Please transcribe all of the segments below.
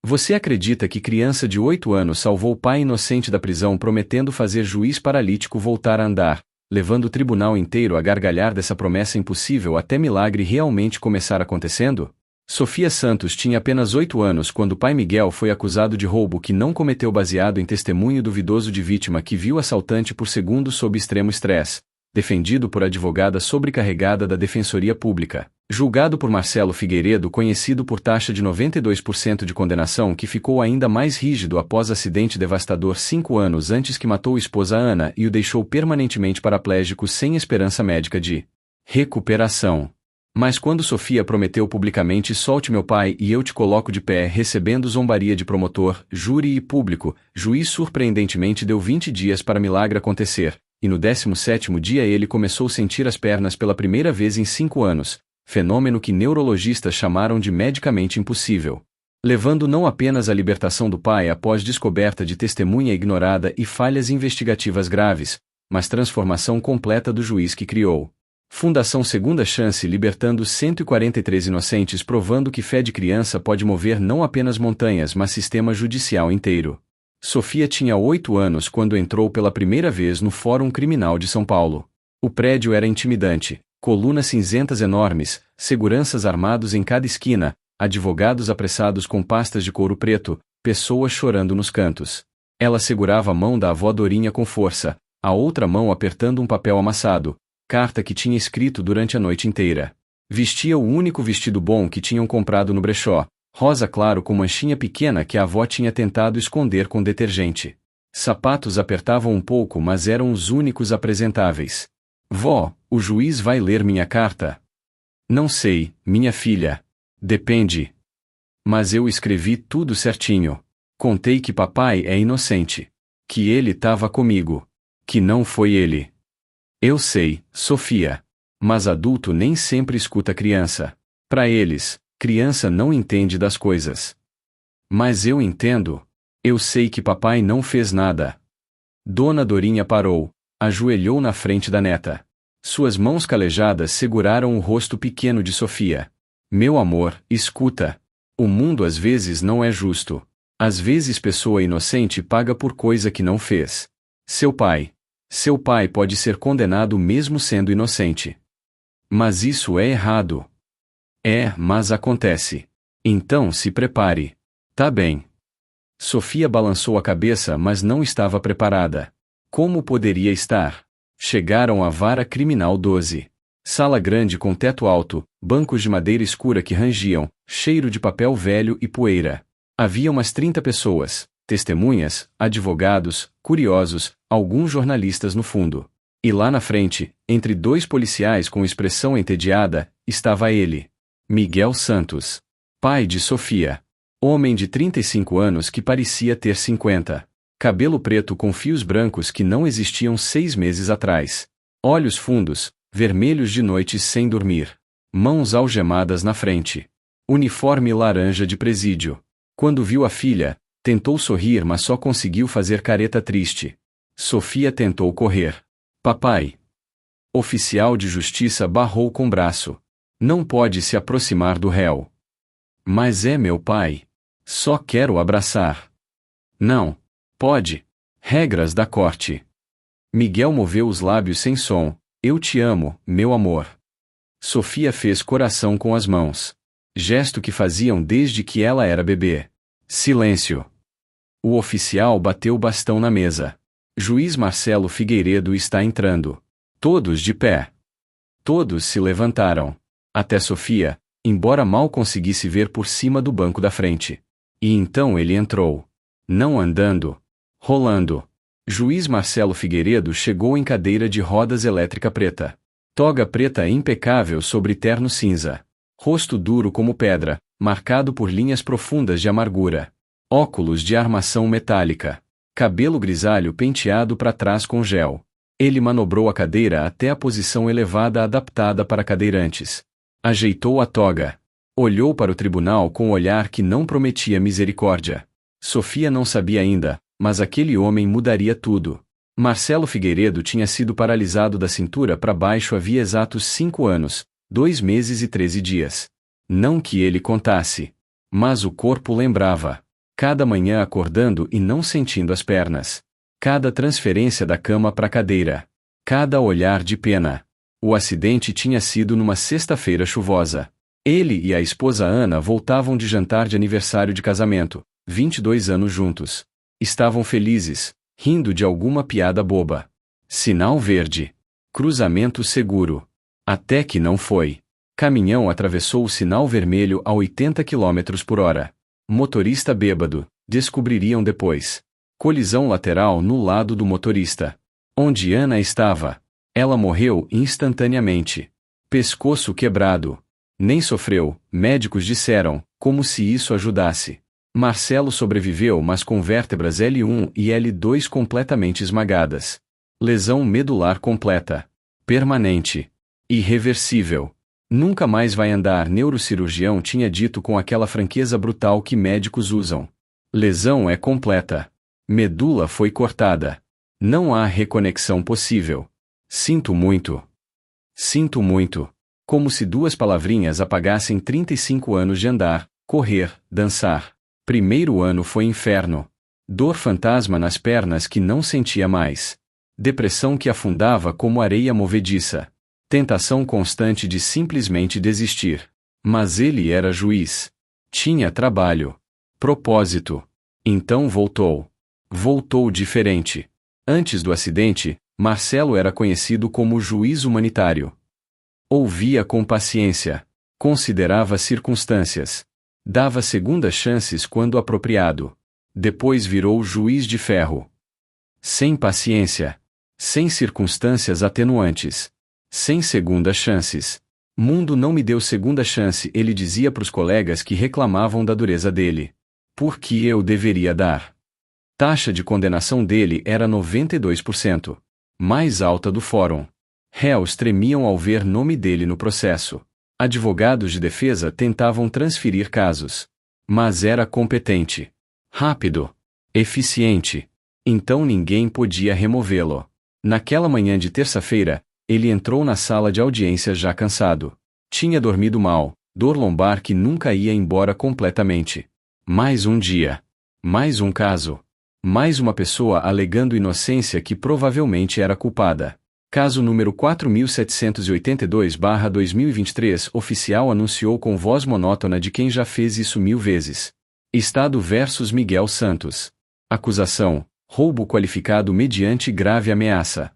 Você acredita que criança de 8 anos salvou pai inocente da prisão prometendo fazer juiz paralítico voltar a andar, levando o tribunal inteiro a gargalhar dessa promessa impossível até milagre realmente começar acontecendo? Sofia Santos tinha apenas 8 anos quando o pai Miguel foi acusado de roubo que não cometeu baseado em testemunho duvidoso de vítima que viu assaltante por segundos sob extremo estresse, defendido por advogada sobrecarregada da Defensoria Pública, julgado por Marcelo Figueiredo conhecido por taxa de 92% de condenação que ficou ainda mais rígido após acidente devastador 5 anos antes que matou esposa Ana e o deixou permanentemente paraplégico sem esperança médica de recuperação. Mas quando Sofia prometeu publicamente solte meu pai e eu te coloco de pé recebendo zombaria de promotor, júri e público, juiz surpreendentemente deu 20 dias para milagre acontecer, e no 17º dia ele começou a sentir as pernas pela primeira vez em 5 anos, fenômeno que neurologistas chamaram de medicamente impossível. Levando não apenas à libertação do pai após descoberta de testemunha ignorada e falhas investigativas graves, mas transformação completa do juiz que criou. Fundação Segunda Chance libertando 143 inocentes provando que fé de criança pode mover não apenas montanhas mas sistema judicial inteiro. Sofia tinha 8 anos quando entrou pela primeira vez no Fórum Criminal de São Paulo. O prédio era intimidante, colunas cinzentas enormes, seguranças armados em cada esquina, advogados apressados com pastas de couro preto, pessoas chorando nos cantos. Ela segurava a mão da avó Dorinha com força, a outra mão apertando um papel amassado, carta que tinha escrito durante a noite inteira. Vestia o único vestido bom que tinham comprado no brechó, rosa claro com manchinha pequena que a avó tinha tentado esconder com detergente. Sapatos apertavam um pouco mas eram os únicos apresentáveis. Vó, o juiz vai ler minha carta? Não sei, minha filha. Depende. Mas eu escrevi tudo certinho. Contei que papai é inocente. Que ele tava comigo. Que não foi ele. Eu sei, Sofia. Mas adulto nem sempre escuta criança. Para eles, criança não entende das coisas. Mas eu entendo. Eu sei que papai não fez nada. Dona Dorinha parou, ajoelhou na frente da neta. Suas mãos calejadas seguraram o rosto pequeno de Sofia. Meu amor, escuta. O mundo às vezes não é justo. Às vezes pessoa inocente paga por coisa que não fez. Seu pai pode ser condenado mesmo sendo inocente. Mas isso é errado. Mas acontece. Então se prepare. Tá bem. Sofia balançou a cabeça mas não estava preparada. Como poderia estar? Chegaram à Vara Criminal 12. Sala grande com teto alto, bancos de madeira escura que rangiam, cheiro de papel velho e poeira. Havia umas 30 pessoas, testemunhas, advogados, curiosos, alguns jornalistas no fundo. E lá na frente, entre 2 policiais com expressão entediada, estava ele. Miguel Santos. Pai de Sofia. Homem de 35 anos que parecia ter 50. Cabelo preto com fios brancos que não existiam 6 meses atrás. Olhos fundos, vermelhos de noites sem dormir. Mãos algemadas na frente. Uniforme laranja de presídio. Quando viu a filha, tentou sorrir mas só conseguiu fazer careta triste. Sofia tentou correr. Papai. Oficial de justiça barrou com o braço. Não pode se aproximar do réu. Mas é meu pai. Só quero abraçar. Não. Pode. Regras da corte. Miguel moveu os lábios sem som. Eu te amo, meu amor. Sofia fez coração com as mãos. Gesto que faziam desde que ela era bebê. Silêncio. O oficial bateu o bastão na mesa. Juiz Marcelo Figueiredo está entrando. Todos de pé. Todos se levantaram. Até Sofia, embora mal conseguisse ver por cima do banco da frente. E então ele entrou. Não andando. Rolando. Juiz Marcelo Figueiredo chegou em cadeira de rodas elétrica preta. Toga preta impecável sobre terno cinza. Rosto duro como pedra, marcado por linhas profundas de amargura. Óculos de armação metálica. Cabelo grisalho penteado para trás com gel. Ele manobrou a cadeira até a posição elevada adaptada para cadeirantes. Ajeitou a toga. Olhou para o tribunal com um olhar que não prometia misericórdia. Sofia não sabia ainda, mas aquele homem mudaria tudo. Marcelo Figueiredo tinha sido paralisado da cintura para baixo havia exatos 5 anos, 2 meses e 13 dias. Não que ele contasse. Mas o corpo lembrava. Cada manhã acordando e não sentindo as pernas. Cada transferência da cama para a cadeira. Cada olhar de pena. O acidente tinha sido numa sexta-feira chuvosa. Ele e a esposa Ana voltavam de jantar de aniversário de casamento, 22 anos juntos. Estavam felizes, rindo de alguma piada boba. Sinal verde. Cruzamento seguro. Até que não foi. Caminhão atravessou o sinal vermelho a 80 km por hora. Motorista bêbado, descobririam depois. Colisão lateral no lado do motorista. Onde Ana estava. Ela morreu instantaneamente. Pescoço quebrado. Nem sofreu, médicos disseram, como se isso ajudasse. Marcelo sobreviveu, mas com vértebras L1 e L2 completamente esmagadas. Lesão medular completa. Permanente. Irreversível. Nunca mais vai andar, neurocirurgião tinha dito com aquela franqueza brutal que médicos usam. Lesão é completa. Medula foi cortada. Não há reconexão possível. Sinto muito. Sinto muito. Como se duas palavrinhas apagassem 35 anos de andar, correr, dançar. Primeiro ano foi inferno. Dor fantasma nas pernas que não sentia mais. Depressão que afundava como areia movediça. Tentação constante de simplesmente desistir. Mas ele era juiz. Tinha trabalho. Propósito. Então voltou. Voltou diferente. Antes do acidente, Marcelo era conhecido como juiz humanitário. Ouvia com paciência. Considerava circunstâncias. Dava segundas chances quando apropriado. Depois virou juiz de ferro. Sem paciência. Sem circunstâncias atenuantes. Sem segundas chances. Mundo não me deu segunda chance, ele dizia para os colegas que reclamavam da dureza dele. Por que eu deveria dar? Taxa de condenação dele era 92%. Mais alta do fórum. Réus tremiam ao ver nome dele no processo. Advogados de defesa tentavam transferir casos. Mas era competente. Rápido. Eficiente. Então ninguém podia removê-lo. Naquela manhã de terça-feira, ele entrou na sala de audiência já cansado. Tinha dormido mal, dor lombar que nunca ia embora completamente. Mais um dia. Mais um caso. Mais uma pessoa alegando inocência que provavelmente era culpada. Caso número 4782/2023, oficial anunciou com voz monótona de quem já fez isso 1000 vezes. Estado versus Miguel Santos. Acusação: roubo qualificado mediante grave ameaça.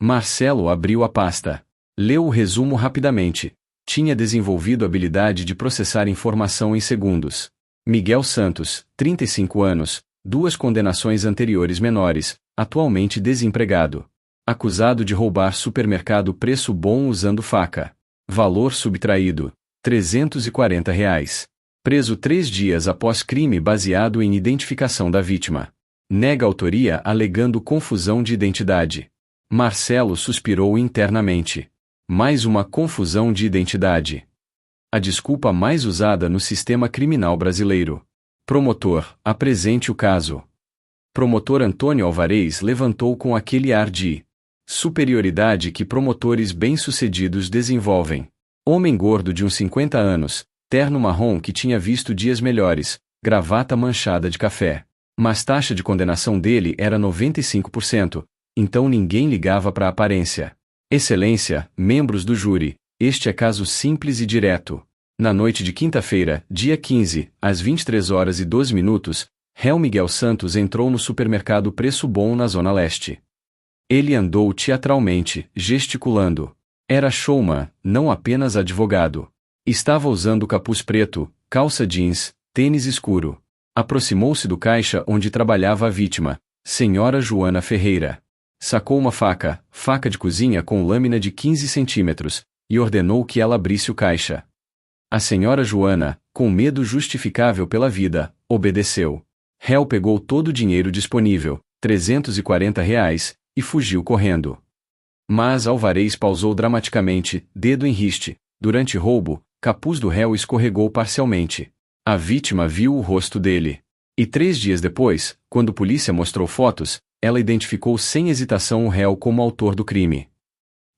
Marcelo abriu a pasta. Leu o resumo rapidamente. Tinha desenvolvido habilidade de processar informação em segundos. Miguel Santos, 35 anos, 2 condenações anteriores menores, atualmente desempregado. Acusado de roubar supermercado preço bom usando faca. Valor subtraído: R$ 340. Preso 3 dias após crime baseado em identificação da vítima. Nega autoria alegando confusão de identidade. Marcelo suspirou internamente. Mais uma confusão de identidade. A desculpa mais usada no sistema criminal brasileiro. Promotor, apresente o caso. Promotor Antônio Alvarez levantou com aquele ar de superioridade que promotores bem-sucedidos desenvolvem. Homem gordo de uns 50 anos, terno marrom que tinha visto dias melhores, gravata manchada de café. Mas taxa de condenação dele era 95%, então ninguém ligava para a aparência. Excelência, membros do júri, este é caso simples e direto. Na noite de quinta-feira, dia 15, às 23h12, réu Miguel Santos entrou no supermercado Preço Bom na Zona Leste. Ele andou teatralmente, gesticulando. Era showman, não apenas advogado. Estava usando capuz preto, calça jeans, tênis escuro. Aproximou-se do caixa onde trabalhava a vítima, senhora Joana Ferreira. Sacou uma faca de cozinha com lâmina de 15 centímetros, e ordenou que ela abrisse o caixa. A senhora Joana, com medo justificável pela vida, obedeceu. Réu pegou todo o dinheiro disponível, R$ 340, e fugiu correndo. Mas Alvarez pausou dramaticamente, dedo em riste. Durante roubo, capuz do réu escorregou parcialmente. A vítima viu o rosto dele. E 3 dias depois, quando a polícia mostrou fotos, ela identificou sem hesitação o réu como autor do crime.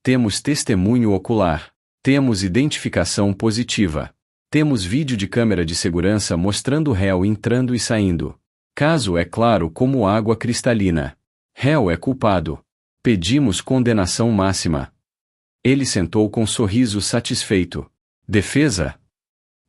Temos testemunho ocular. Temos identificação positiva. Temos vídeo de câmera de segurança mostrando o réu entrando e saindo. Caso é claro como água cristalina. Réu é culpado. Pedimos condenação máxima. Ele sentou com sorriso satisfeito. Defesa?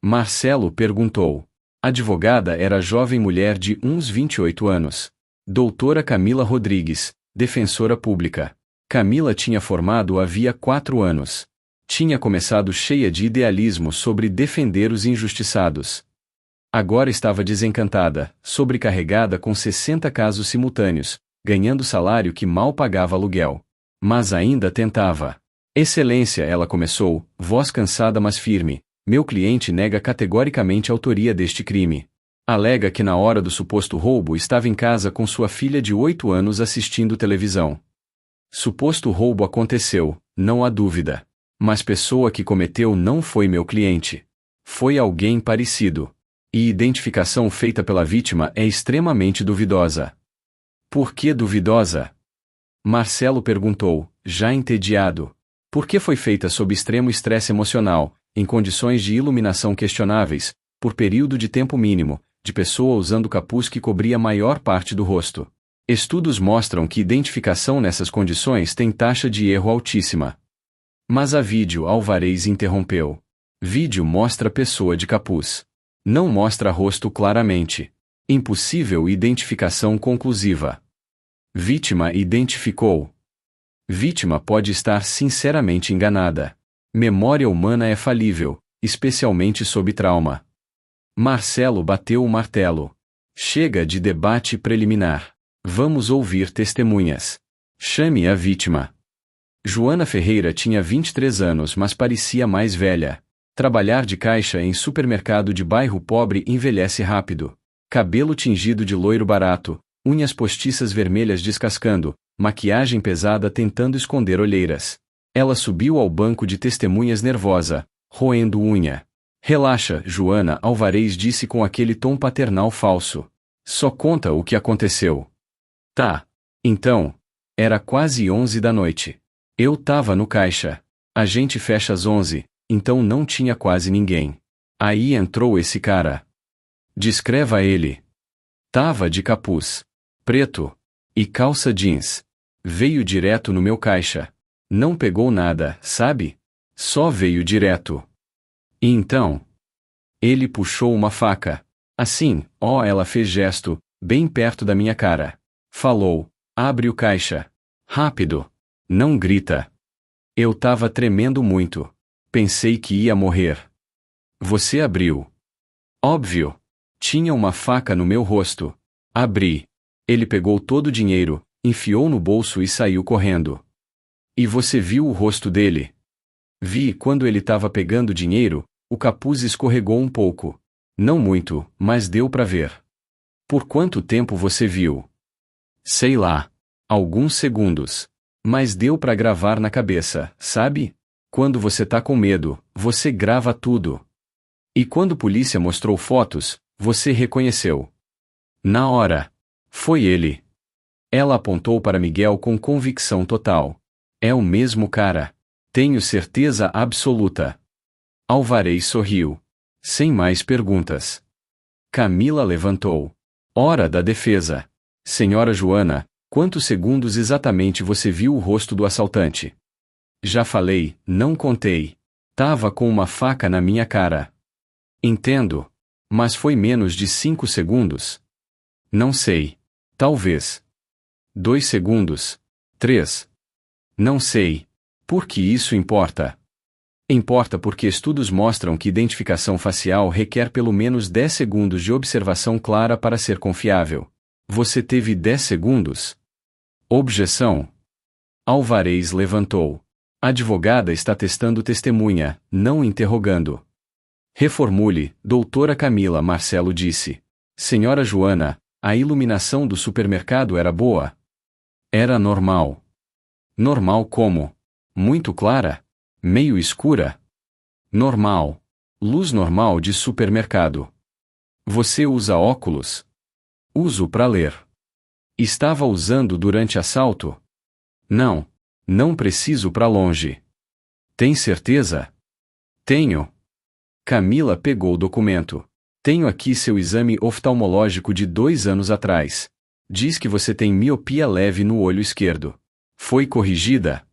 Marcelo perguntou. A advogada era jovem mulher de uns 28 anos. Doutora Camila Rodrigues, defensora pública. Camila tinha formado havia 4 anos. Tinha começado cheia de idealismo sobre defender os injustiçados. Agora estava desencantada, sobrecarregada com 60 casos simultâneos, ganhando salário que mal pagava aluguel. Mas ainda tentava. Excelência, ela começou, voz cansada mas firme. Meu cliente nega categoricamente a autoria deste crime. Alega que na hora do suposto roubo estava em casa com sua filha de 8 anos assistindo televisão. Suposto roubo aconteceu, não há dúvida. Mas pessoa que cometeu não foi meu cliente. Foi alguém parecido. E identificação feita pela vítima é extremamente duvidosa. Por que duvidosa? Marcelo perguntou, já entediado. Porque foi feita sob extremo estresse emocional, em condições de iluminação questionáveis, por período de tempo mínimo, de pessoa usando capuz que cobria a maior parte do rosto. Estudos mostram que identificação nessas condições tem taxa de erro altíssima. Mas a vídeo Alvarez interrompeu. Vídeo mostra pessoa de capuz. Não mostra rosto claramente. Impossível identificação conclusiva. Vítima identificou. Vítima pode estar sinceramente enganada. Memória humana é falível, especialmente sob trauma. Marcelo bateu o martelo. Chega de debate preliminar. Vamos ouvir testemunhas. Chame a vítima. Joana Ferreira tinha 23 anos, mas parecia mais velha. Trabalhar de caixa em supermercado de bairro pobre envelhece rápido. Cabelo tingido de loiro barato, unhas postiças vermelhas descascando, maquiagem pesada tentando esconder olheiras. Ela subiu ao banco de testemunhas nervosa, roendo unha. Relaxa, Joana, Alvarez disse com aquele tom paternal falso. Só conta o que aconteceu. Tá. Então. Era quase 11 da noite. Eu tava no caixa. A gente fecha às 11, então não tinha quase ninguém. Aí entrou esse cara. Descreva ele. Tava de capuz. Preto. E calça jeans. Veio direto no meu caixa. Não pegou nada, sabe? Só veio direto. E então? Ele puxou uma faca. Assim, ela fez gesto, bem perto da minha cara. Falou, abre o caixa. Rápido. Não grita. Eu tava tremendo muito. Pensei que ia morrer. Você abriu. Óbvio. Tinha uma faca no meu rosto. Abri. Ele pegou todo o dinheiro, enfiou no bolso e saiu correndo. E você viu o rosto dele? Vi, quando ele tava pegando o dinheiro, o capuz escorregou um pouco. Não muito, mas deu pra ver. Por quanto tempo você viu? Sei lá. Alguns segundos. Mas deu pra gravar na cabeça, sabe? Quando você tá com medo, você grava tudo. E quando a polícia mostrou fotos, você reconheceu. Na hora. Foi ele. Ela apontou para Miguel com convicção total. É o mesmo cara. Tenho certeza absoluta. Alvarez sorriu. Sem mais perguntas. Camila levantou. Hora da defesa. Senhora Joana, quantos segundos exatamente você viu o rosto do assaltante? Já falei, não contei. Tava com uma faca na minha cara. Entendo. Mas foi menos de 5 segundos? Não sei. Talvez. 2 segundos. 3. Não sei. Por que isso importa? Importa porque estudos mostram que identificação facial requer pelo menos 10 segundos de observação clara para ser confiável. Você teve 10 segundos? Objeção. Alvarez levantou. A advogada está testando testemunha, não interrogando. Reformule, doutora Camila, Marcelo disse. Senhora Joana, a iluminação do supermercado era boa? Era normal. Normal como? Muito clara? Meio escura? Normal. Luz normal de supermercado. Você usa óculos? Uso para ler. Estava usando durante assalto? Não. Não preciso para longe. Tem certeza? Tenho. Camila pegou o documento. Tenho aqui seu exame oftalmológico de 2 anos atrás. Diz que você tem miopia leve no olho esquerdo. Foi corrigida?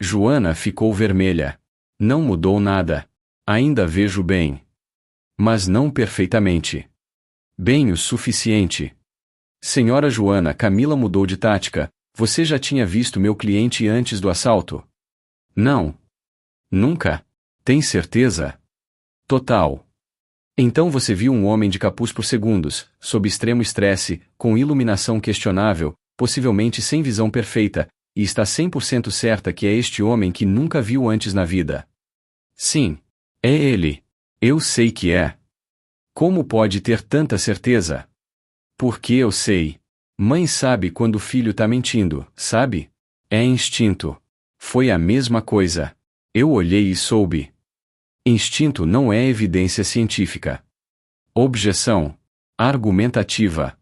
Joana ficou vermelha. Não mudou nada. Ainda vejo bem. Mas não perfeitamente. Bem o suficiente. Senhora Joana, Camila mudou de tática. Você já tinha visto meu cliente antes do assalto? Não. Nunca. Tem certeza? Total. Então você viu um homem de capuz por segundos, sob extremo estresse, com iluminação questionável, possivelmente sem visão perfeita, e está 100% certa que é este homem que nunca viu antes na vida. Sim. É ele. Eu sei que é. Como pode ter tanta certeza? Porque eu sei. Mãe sabe quando o filho tá mentindo, sabe? É instinto. Foi a mesma coisa. Eu olhei e soube. Instinto não é evidência científica. Objeção. Argumentativa.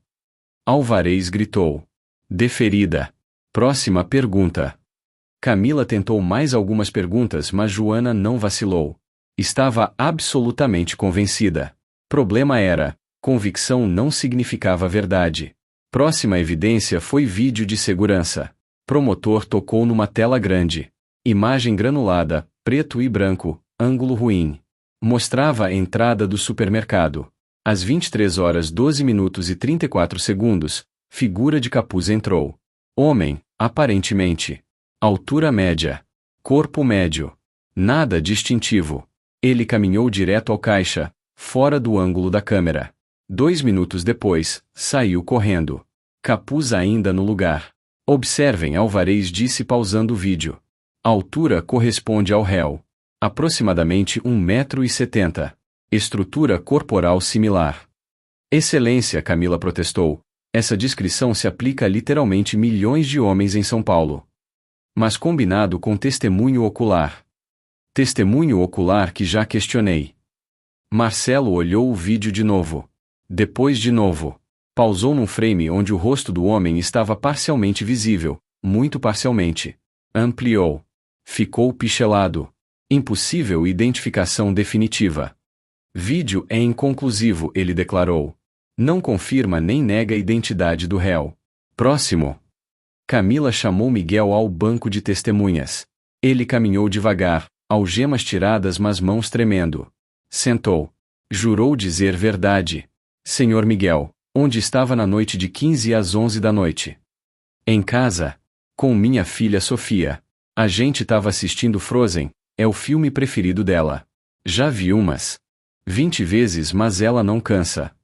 Alvarez gritou. Deferida. Próxima pergunta. Camila tentou mais algumas perguntas, mas Joana não vacilou. Estava absolutamente convencida. Problema era, convicção não significava verdade. Próxima evidência foi vídeo de segurança. Promotor tocou numa tela grande. Imagem granulada, preto e branco, ângulo ruim. Mostrava a entrada do supermercado. Às 23 horas 12 minutos e 34 segundos, figura de capuz entrou. Homem, aparentemente. Altura média. Corpo médio. Nada distintivo. Ele caminhou direto ao caixa, fora do ângulo da câmera. 2 minutos depois, saiu correndo. Capuz ainda no lugar. Observem, Alvarez disse pausando o vídeo. A altura corresponde ao réu. Aproximadamente 1,70 m. Estrutura corporal similar. Excelência, Camila protestou. Essa descrição se aplica a literalmente milhões de homens em São Paulo. Mas combinado com testemunho ocular. Testemunho ocular que já questionei. Marcelo olhou o vídeo de novo. Depois de novo. Pausou num frame onde o rosto do homem estava parcialmente visível, muito parcialmente. Ampliou. Ficou pixelado. Impossível identificação definitiva. Vídeo é inconclusivo, ele declarou. Não confirma nem nega a identidade do réu. Próximo. Camila chamou Miguel ao banco de testemunhas. Ele caminhou devagar, algemas tiradas mas mãos tremendo. Sentou. Jurou dizer verdade. Senhor Miguel, onde estava na noite de 15 às 11 da noite? Em casa. Com minha filha Sofia. A gente estava assistindo Frozen, é o filme preferido dela. Já vi umas 20 vezes, mas ela não cansa.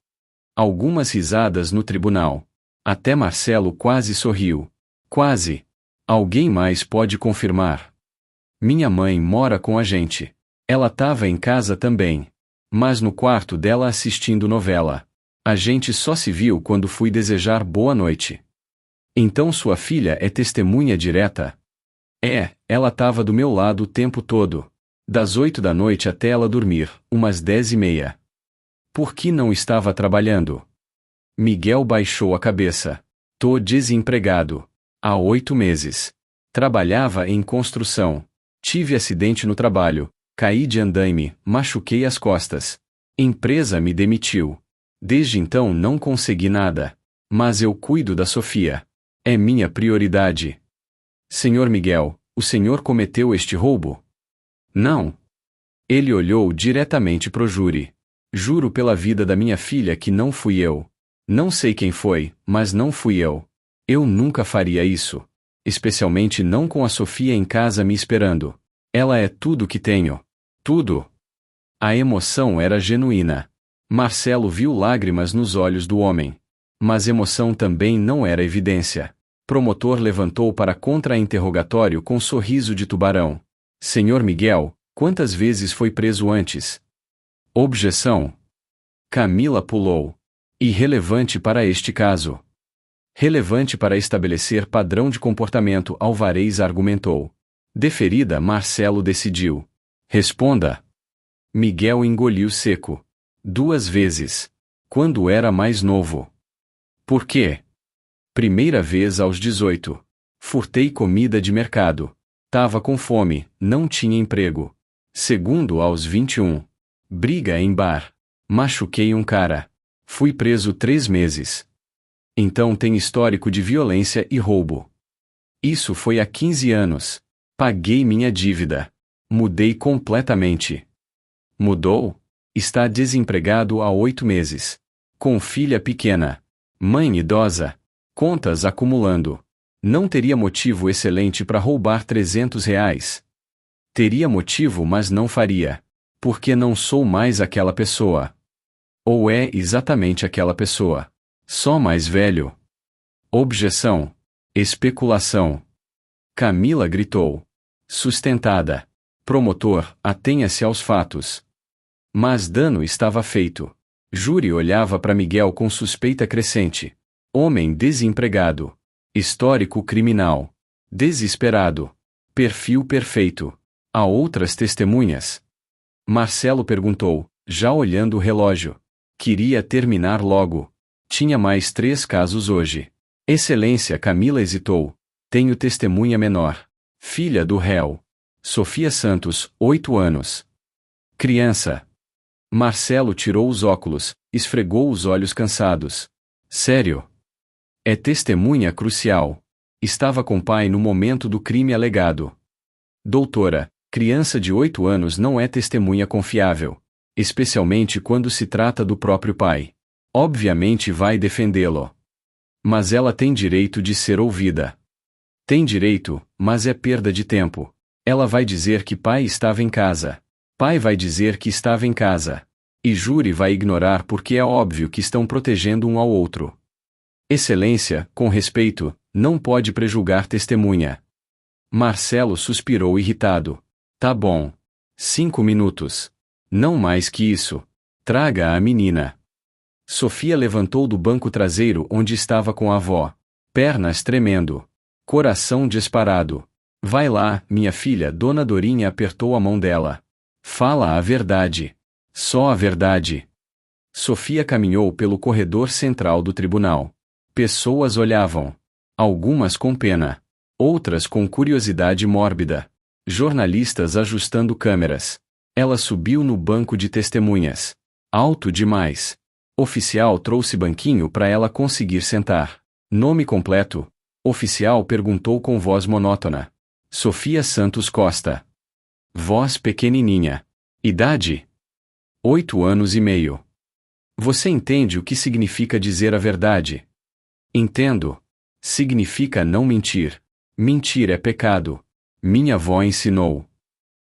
Algumas risadas no tribunal. Até Marcelo quase sorriu. Quase. Alguém mais pode confirmar? Minha mãe mora com a gente. Ela estava em casa também. Mas no quarto dela assistindo novela. A gente só se viu quando fui desejar boa noite. Então sua filha é testemunha direta? É, ela estava do meu lado o tempo todo. Das 8 da noite até ela dormir, umas 10h30. Por que não estava trabalhando? Miguel baixou a cabeça. Tô desempregado. Há 8 meses. Trabalhava em construção. Tive acidente no trabalho. Caí de andaime, machuquei as costas. Empresa me demitiu. Desde então não consegui nada. Mas eu cuido da Sofia. É minha prioridade. Senhor Miguel, o senhor cometeu este roubo? Não. Ele olhou diretamente pro júri. Juro pela vida da minha filha que não fui eu. Não sei quem foi, mas não fui eu. Eu nunca faria isso. Especialmente não com a Sofia em casa me esperando. Ela é tudo que tenho. Tudo. A emoção era genuína. Marcelo viu lágrimas nos olhos do homem. Mas emoção também não era evidência. Promotor levantou para contra-interrogatório com sorriso de tubarão. Senhor Miguel, quantas vezes foi preso antes? Objeção. Camila pulou. Irrelevante para este caso. Relevante para estabelecer padrão de comportamento, Alvarez argumentou. Deferida, Marcelo decidiu. Responda. Miguel engoliu seco. 2 vezes. Quando era mais novo. Por quê? Primeira vez aos 18. Furtei comida de mercado. Tava com fome, não tinha emprego. Segundo aos 21. Briga em bar. Machuquei um cara. Fui preso 3 meses. Então tem histórico de violência e roubo. Isso foi há 15 anos. Paguei minha dívida. Mudei completamente. Mudou? Está desempregado há 8 meses. Com filha pequena. Mãe idosa. Contas acumulando. Não teria motivo excelente para roubar R$ 300. Teria motivo, mas não faria. Porque não sou mais aquela pessoa. Ou é exatamente aquela pessoa. Só mais velho. Objeção. Especulação. Camila gritou. Sustentada. Promotor, atenha-se aos fatos. Mas dano estava feito. Júri olhava para Miguel com suspeita crescente. Homem desempregado. Histórico criminal. Desesperado. Perfil perfeito. Há outras testemunhas? Marcelo perguntou, já olhando o relógio. Queria terminar logo. Tinha mais 3 casos hoje. Excelência, Camila hesitou. Tenho testemunha menor. Filha do réu. Sofia Santos, 8 anos. Criança. Marcelo tirou os óculos, esfregou os olhos cansados. Sério? É testemunha crucial. Estava com pai no momento do crime alegado. Doutora, criança de 8 anos não é testemunha confiável. Especialmente quando se trata do próprio pai. Obviamente vai defendê-lo. Mas ela tem direito de ser ouvida. Tem direito, mas é perda de tempo. Ela vai dizer que pai estava em casa. Pai vai dizer que estava em casa. E júri vai ignorar porque é óbvio que estão protegendo um ao outro. Excelência, com respeito, não pode prejulgar testemunha. Marcelo suspirou irritado. Tá bom. 5 minutos. Não mais que isso. Traga a menina. Sofia levantou do banco traseiro onde estava com a avó. Pernas tremendo. Coração disparado. Vai lá, minha filha. Dona Dorinha apertou a mão dela. Fala a verdade. Só a verdade. Sofia caminhou pelo corredor central do tribunal. Pessoas olhavam. Algumas com pena. Outras com curiosidade mórbida. Jornalistas ajustando câmeras. Ela subiu no banco de testemunhas. Alto demais. Oficial trouxe banquinho para ela conseguir sentar. Nome completo? Oficial perguntou com voz monótona. Sofia Santos Costa. Voz pequenininha. Idade? 8 anos e meio. Você entende o que significa dizer a verdade? Entendo. Significa não mentir. Mentir é pecado. Minha avó ensinou.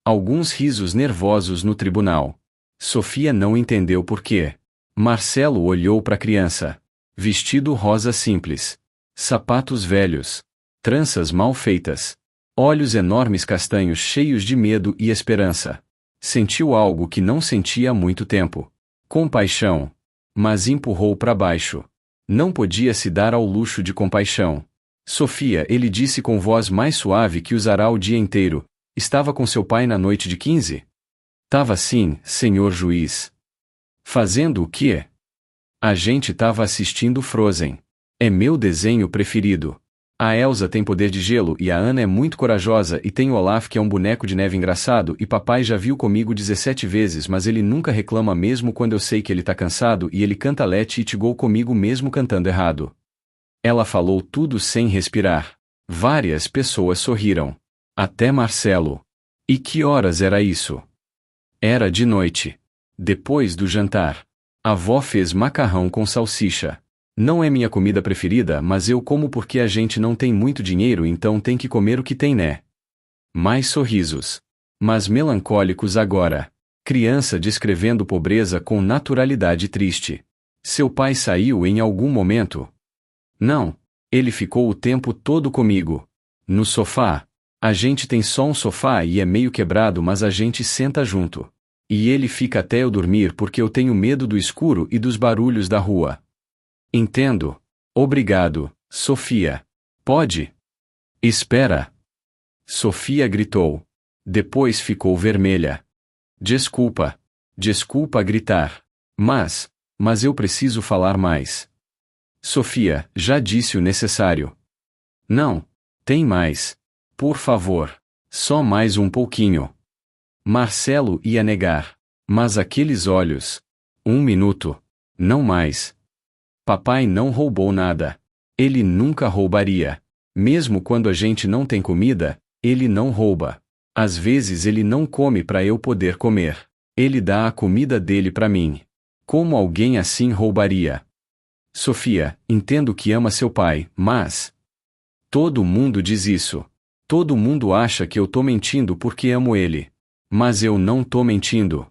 Alguns risos nervosos no tribunal. Sofia não entendeu por quê. Marcelo olhou para a criança. Vestido rosa simples. Sapatos velhos. Tranças mal feitas. Olhos enormes castanhos cheios de medo e esperança. Sentiu algo que não sentia há muito tempo. Compaixão. Mas empurrou para baixo. Não podia se dar ao luxo de compaixão. Sofia, ele disse com voz mais suave que usará o dia inteiro. Estava com seu pai na noite de 15? Tava sim, senhor juiz. Fazendo o quê? A gente tava assistindo Frozen. É meu desenho preferido. A Elsa tem poder de gelo e a Anna é muito corajosa e tem o Olaf que é um boneco de neve engraçado e papai já viu comigo 17 vezes mas ele nunca reclama mesmo quando eu sei que ele tá cansado e ele canta Let It Go comigo mesmo cantando errado. Ela falou tudo sem respirar. Várias pessoas sorriram. Até Marcelo. E que horas era isso? Era de noite. Depois do jantar. A avó fez macarrão com salsicha. Não é minha comida preferida, mas eu como porque a gente não tem muito dinheiro, então tem que comer o que tem, né? Mais sorrisos. Mas melancólicos agora. Criança descrevendo pobreza com naturalidade triste. Seu pai saiu em algum momento? Não. Ele ficou o tempo todo comigo. No sofá. A gente tem só um sofá e é meio quebrado, mas a gente senta junto. E ele fica até eu dormir porque eu tenho medo do escuro e dos barulhos da rua. Entendo. Obrigado, Sofia. Pode? Espera. Sofia gritou. Depois ficou vermelha. Desculpa. Desculpa gritar. Mas eu preciso falar mais. Sofia, já disse o necessário. Não. Tem mais. Por favor. Só mais um pouquinho. Marcelo ia negar. Mas aqueles olhos. 1 minuto. Não mais. Papai não roubou nada. Ele nunca roubaria. Mesmo quando a gente não tem comida, ele não rouba. Às vezes ele não come para eu poder comer. Ele dá a comida dele para mim. Como alguém assim roubaria? Sofia, entendo que ama seu pai, mas... Todo mundo diz isso. Todo mundo acha que eu tô mentindo porque amo ele. Mas eu não tô mentindo.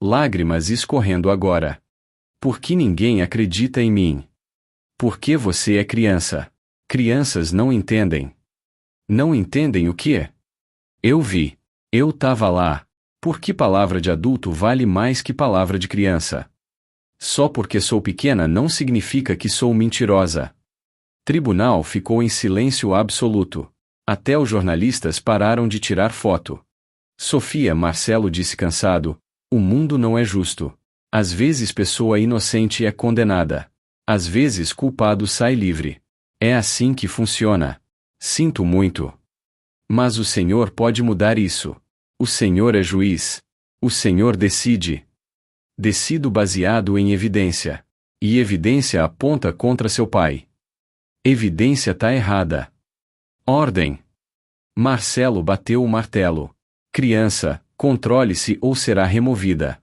Lágrimas escorrendo agora. Por que ninguém acredita em mim? Porque você é criança. Crianças não entendem. Não entendem o quê? Eu vi. Eu tava lá. Por que palavra de adulto vale mais que palavra de criança? Só porque sou pequena não significa que sou mentirosa. Tribunal ficou em silêncio absoluto. Até os jornalistas pararam de tirar foto. Sofia, Marcelo disse cansado, o mundo não é justo. Às vezes pessoa inocente é condenada. Às vezes culpado sai livre. É assim que funciona. Sinto muito. Mas o Senhor pode mudar isso. O Senhor é juiz. O Senhor decide. Decido baseado em evidência. E evidência aponta contra seu pai. Evidência tá errada. Ordem. Marcelo bateu o martelo. Criança, controle-se ou será removida.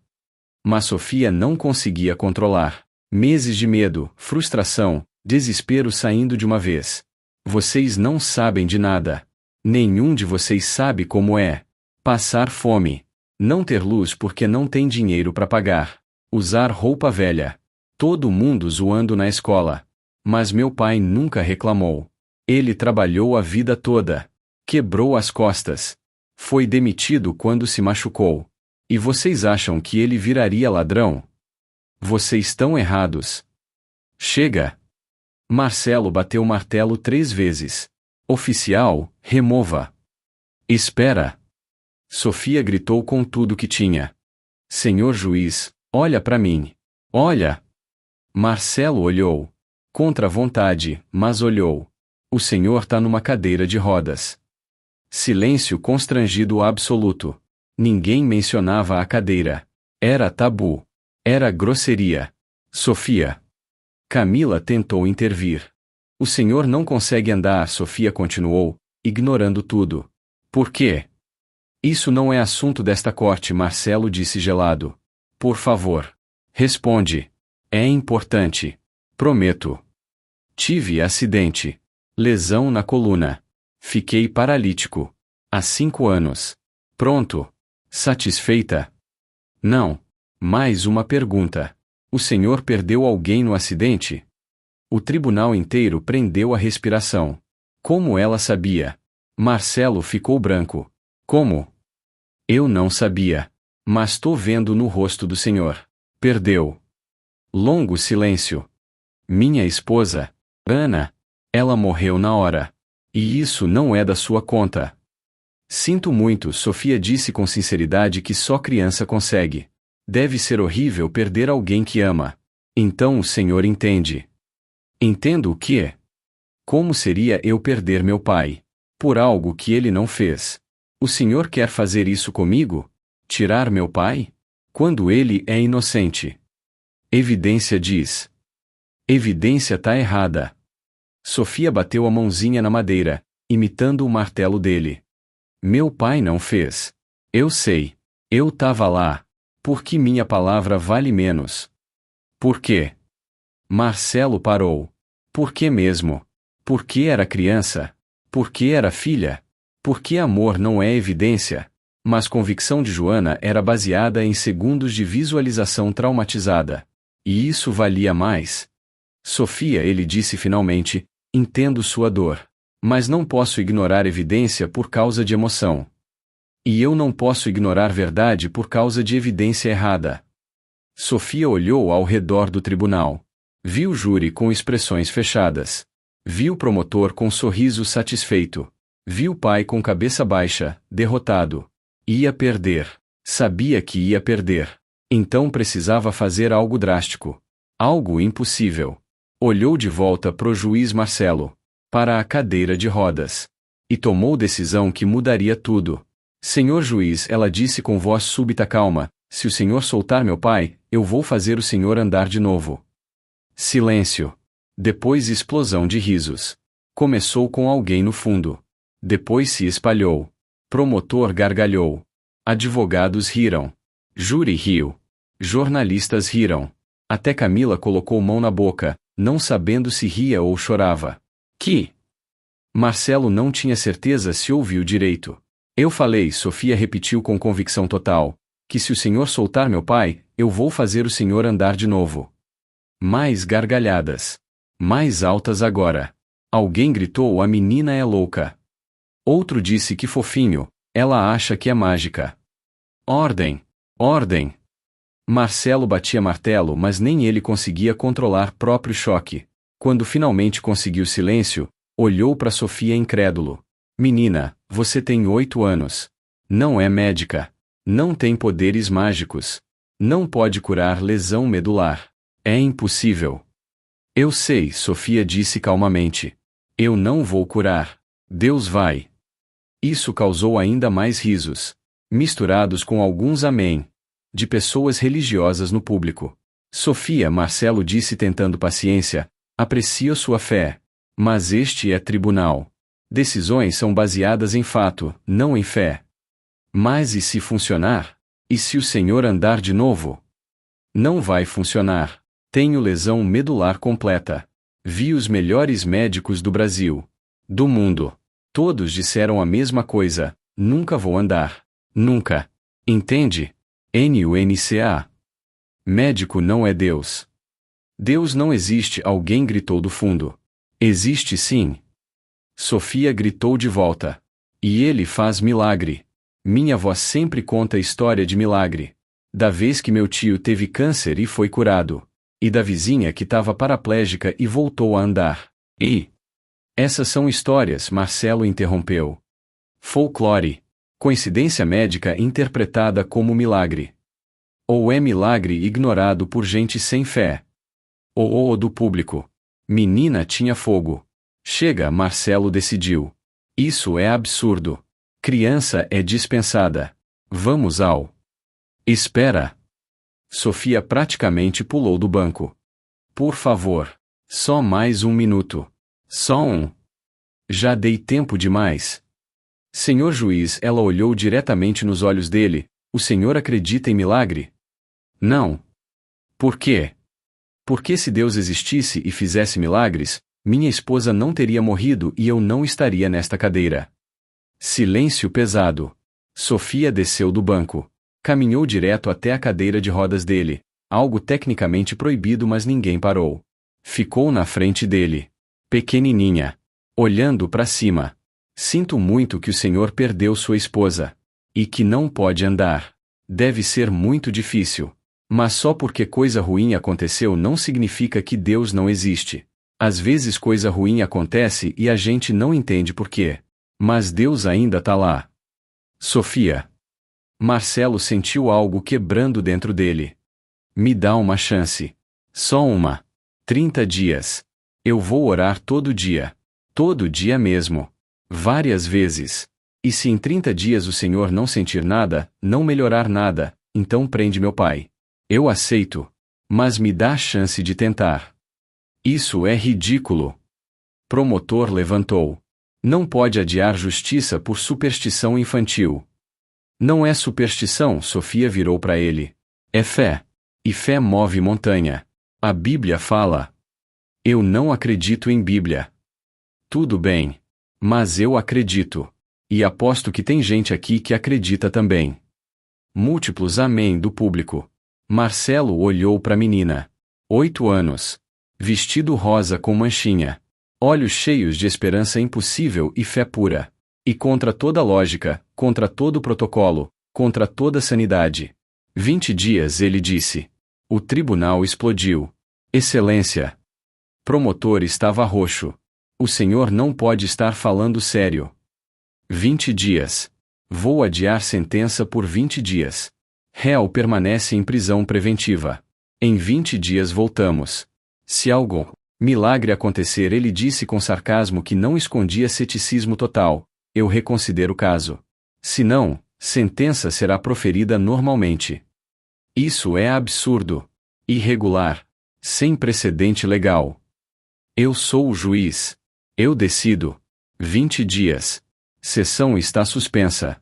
Mas Sofia não conseguia controlar. Meses de medo, frustração, desespero saindo de uma vez. Vocês não sabem de nada. Nenhum de vocês sabe como é. Passar fome. Não ter luz porque não tem dinheiro para pagar. Usar roupa velha. Todo mundo zoando na escola. Mas meu pai nunca reclamou. Ele trabalhou a vida toda. Quebrou as costas. Foi demitido quando se machucou. E vocês acham que ele viraria ladrão? Vocês estão errados. Chega! Marcelo bateu o martelo 3 vezes. Oficial, remova. Espera! Sofia gritou com tudo que tinha. Senhor juiz, olha para mim. Olha! Marcelo olhou. Contra a vontade, mas olhou. O senhor tá numa cadeira de rodas. Silêncio constrangido absoluto. Ninguém mencionava a cadeira. Era tabu. Era grosseria. Sofia. Camila tentou intervir. O senhor não consegue andar, Sofia continuou, ignorando tudo. Por quê? Isso não é assunto desta corte, Marcelo disse gelado. Por favor. Responde. É importante. Prometo. Tive acidente. Lesão na coluna. Fiquei paralítico. Há 5 anos. Pronto. Satisfeita? Não. Mais uma pergunta. O senhor perdeu alguém no acidente? O tribunal inteiro prendeu a respiração. Como ela sabia? Marcelo ficou branco. Como? Eu não sabia. Mas tô vendo no rosto do senhor. Perdeu. Longo silêncio. Minha esposa, Ana, ela morreu na hora. E isso não é da sua conta. Sinto muito, Sofia disse com sinceridade que só criança consegue. Deve ser horrível perder alguém que ama. Então o senhor entende. Entendo o quê? Como seria eu perder meu pai? Por algo que ele não fez. O senhor quer fazer isso comigo? Tirar meu pai? Quando ele é inocente. Evidência diz. Evidência tá errada. Sofia bateu a mãozinha na madeira, imitando o martelo dele. Meu pai não fez. Eu sei. Eu tava lá. Por que minha palavra vale menos? Por quê? Marcelo parou. Por que mesmo? Porque era criança? Porque era filha? Porque amor não é evidência? Mas convicção de Joana era baseada em segundos de visualização traumatizada. E isso valia mais. Sofia, ele disse finalmente, entendo sua dor. Mas não posso ignorar evidência por causa de emoção. E eu não posso ignorar verdade por causa de evidência errada. Sofia olhou ao redor do tribunal. Viu o júri com expressões fechadas. Viu o promotor com sorriso satisfeito. Viu o pai com cabeça baixa, derrotado. Ia perder. Sabia que ia perder. Então precisava fazer algo drástico. Algo impossível. Olhou de volta pro juiz Marcelo. Para a cadeira de rodas. E tomou decisão que mudaria tudo. Senhor juiz, ela disse com voz súbita calma, Se o senhor soltar meu pai, eu vou fazer o senhor andar de novo. Silêncio. Depois explosão de risos. Começou com alguém no fundo. Depois se espalhou. Promotor gargalhou. Advogados riram. Júri riu. Jornalistas riram. Até Camila colocou mão na boca, não sabendo se ria ou chorava. Que? Marcelo não tinha certeza se ouviu direito. Eu falei, Sofia repetiu com convicção total, que se o senhor soltar meu pai, eu vou fazer o senhor andar de novo. Mais gargalhadas. Mais altas agora. Alguém gritou: a menina é louca. Outro disse: que fofinho, ela acha que é mágica. Ordem! Ordem! Marcelo batia martelo, mas nem ele conseguia controlar próprio choque. Quando finalmente conseguiu silêncio, olhou para Sofia incrédulo. Menina, você tem 8 anos. Não é médica. Não tem poderes mágicos. Não pode curar lesão medular. É impossível. Eu sei, Sofia disse calmamente. Eu não vou curar. Deus vai. Isso causou ainda mais risos. Misturados com alguns amém. De pessoas religiosas no público. Sofia, Marcelo disse tentando paciência, aprecio sua fé. Mas este é tribunal. Decisões são baseadas em fato, não em fé. Mas e se funcionar? E se o senhor andar de novo? Não vai funcionar. Tenho lesão medular completa. Vi os melhores médicos do Brasil. Do mundo. Todos disseram a mesma coisa: nunca vou andar. Nunca. Entende? NUNCA. Médico não é Deus. Deus não existe, alguém gritou do fundo. Existe sim. Sofia gritou de volta. E ele faz milagre. Minha avó sempre conta a história de milagre. Da vez que meu tio teve câncer e foi curado. E da vizinha que estava paraplégica e voltou a andar. E essas são histórias, Marcelo interrompeu. Folclore. Coincidência médica interpretada como milagre. Ou é milagre ignorado por gente sem fé? Ou do público. Menina tinha fogo. Chega, Marcelo decidiu. Isso é absurdo. Criança é dispensada. Vamos ao. Espera. Sofia praticamente pulou do banco. Por favor. Só mais 1 minuto. Só um. Já dei tempo demais. Senhor juiz, ela olhou diretamente nos olhos dele. O senhor acredita em milagre? Não. Por quê? Porque se Deus existisse e fizesse milagres, minha esposa não teria morrido e eu não estaria nesta cadeira. Silêncio pesado. Sofia desceu do banco. Caminhou direto até a cadeira de rodas dele, algo tecnicamente proibido, mas ninguém parou. Ficou na frente dele. Pequenininha. Olhando para cima. Sinto muito que o senhor perdeu sua esposa. E que não pode andar. Deve ser muito difícil. Mas só porque coisa ruim aconteceu não significa que Deus não existe. Às vezes coisa ruim acontece e a gente não entende por quê. Mas Deus ainda tá lá. Sofia. Marcelo sentiu algo quebrando dentro dele. Me dá uma chance. Só uma. 30 dias. Eu vou orar todo dia. Todo dia mesmo. Várias vezes. E se em 30 dias o senhor não sentir nada, não melhorar nada, então prende meu pai. Eu aceito. Mas me dá a chance de tentar. Isso é ridículo. Promotor levantou. Não pode adiar justiça por superstição infantil. Não é superstição, Sofia virou para ele. É fé. E fé move montanha. A Bíblia fala. Eu não acredito em Bíblia. Tudo bem. Mas eu acredito. E aposto que tem gente aqui que acredita também. Múltiplos amém do público. Marcelo olhou para a menina. 8 anos. Vestido rosa com manchinha. Olhos cheios de esperança impossível e fé pura. E contra toda lógica, contra todo protocolo, contra toda sanidade. 20 dias, ele disse. O tribunal explodiu. Excelência. Promotor estava roxo. O senhor não pode estar falando sério. 20 dias. Vou adiar sentença por 20 dias. Réu permanece em prisão preventiva. Em 20 dias voltamos. Se algo milagre acontecer, ele disse com sarcasmo que não escondia ceticismo total, eu reconsidero o caso. Se não, sentença será proferida normalmente. Isso é absurdo. Irregular. Sem precedente legal. Eu sou o juiz. Eu decido. 20 dias. Sessão está suspensa.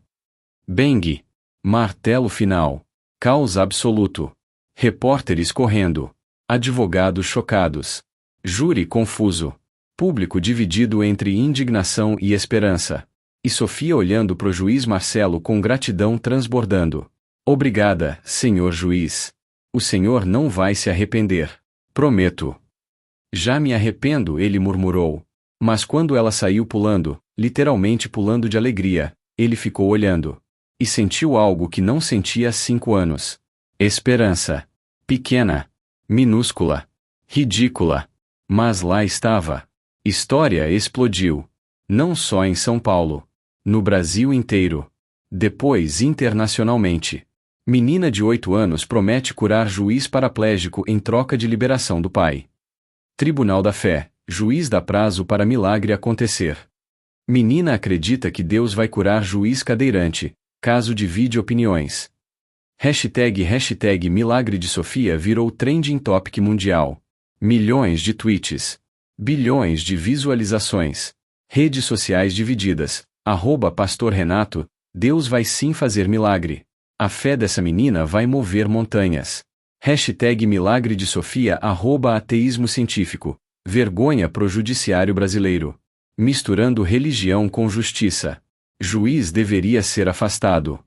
Bang. Martelo final. Caos absoluto. Repórteres correndo. Advogados chocados. Júri confuso. Público dividido entre indignação e esperança. E Sofia olhando pro juiz Marcelo com gratidão transbordando. Obrigada, senhor juiz. O senhor não vai se arrepender. Prometo. Já me arrependo, ele murmurou. Mas quando ela saiu pulando, literalmente pulando de alegria, ele ficou olhando. E sentiu algo que não sentia há 5 anos. Esperança. Pequena. Minúscula. Ridícula. Mas lá estava. História explodiu. Não só em São Paulo. No Brasil inteiro. Depois internacionalmente. Menina de 8 anos promete curar juiz paraplégico em troca de liberação do pai. Tribunal da Fé. Juiz dá prazo para milagre acontecer. Menina acredita que Deus vai curar juiz cadeirante. Caso divide opiniões. Hashtag milagre de Sofia virou trending topic mundial. Milhões de tweets. Bilhões de visualizações. Redes sociais divididas. @Pastor Renato, Deus vai sim fazer milagre. A fé dessa menina vai mover montanhas. Hashtag milagre de Sofia @ateísmo científico. Vergonha pro judiciário brasileiro. Misturando religião com justiça. Juiz deveria ser afastado.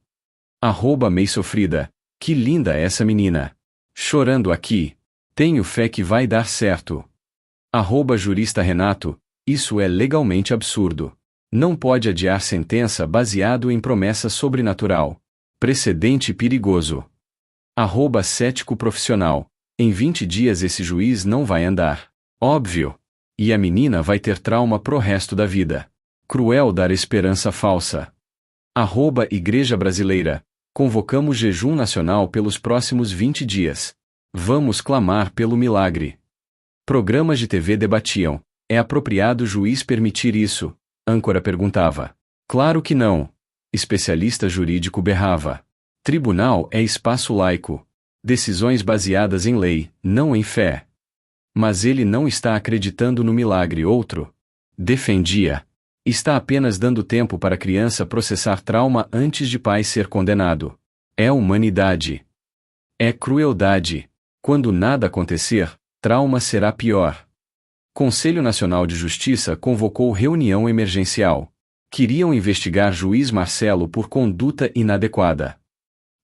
@Mei Sofrida. Que linda essa menina. Chorando aqui. Tenho fé que vai dar certo. @Jurista Renato. Isso é legalmente absurdo. Não pode adiar sentença baseado em promessa sobrenatural. Precedente perigoso. @Cético profissional. Em 20 dias esse juiz não vai andar. Óbvio. E a menina vai ter trauma pro resto da vida. Cruel dar esperança falsa. Igreja Brasileira. Convocamos jejum nacional pelos próximos 20 dias. Vamos clamar pelo milagre. Programas de TV debatiam. É apropriado o juiz permitir isso? Âncora perguntava. Claro que não. Especialista jurídico berrava. Tribunal é espaço laico. Decisões baseadas em lei, não em fé. Mas ele não está acreditando no milagre, outro defendia. Está apenas dando tempo para a criança processar trauma antes de pai ser condenado. É humanidade. É crueldade. Quando nada acontecer, trauma será pior. Conselho Nacional de Justiça convocou reunião emergencial. Queriam investigar juiz Marcelo por conduta inadequada.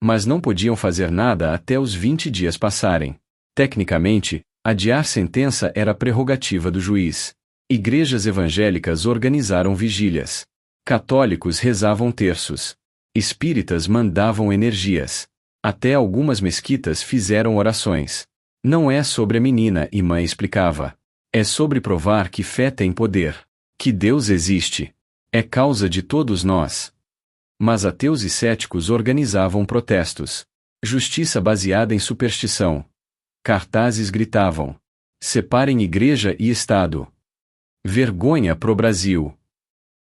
Mas não podiam fazer nada até os 20 dias passarem. Tecnicamente, adiar sentença era prerrogativa do juiz. Igrejas evangélicas organizaram vigílias. Católicos rezavam terços. Espíritas mandavam energias. Até algumas mesquitas fizeram orações. Não é sobre a menina, e mãe explicava. É sobre provar que fé tem poder. Que Deus existe. É causa de todos nós. Mas ateus e céticos organizavam protestos. Justiça baseada em superstição. Cartazes gritavam. Separem igreja e Estado. Vergonha pro Brasil.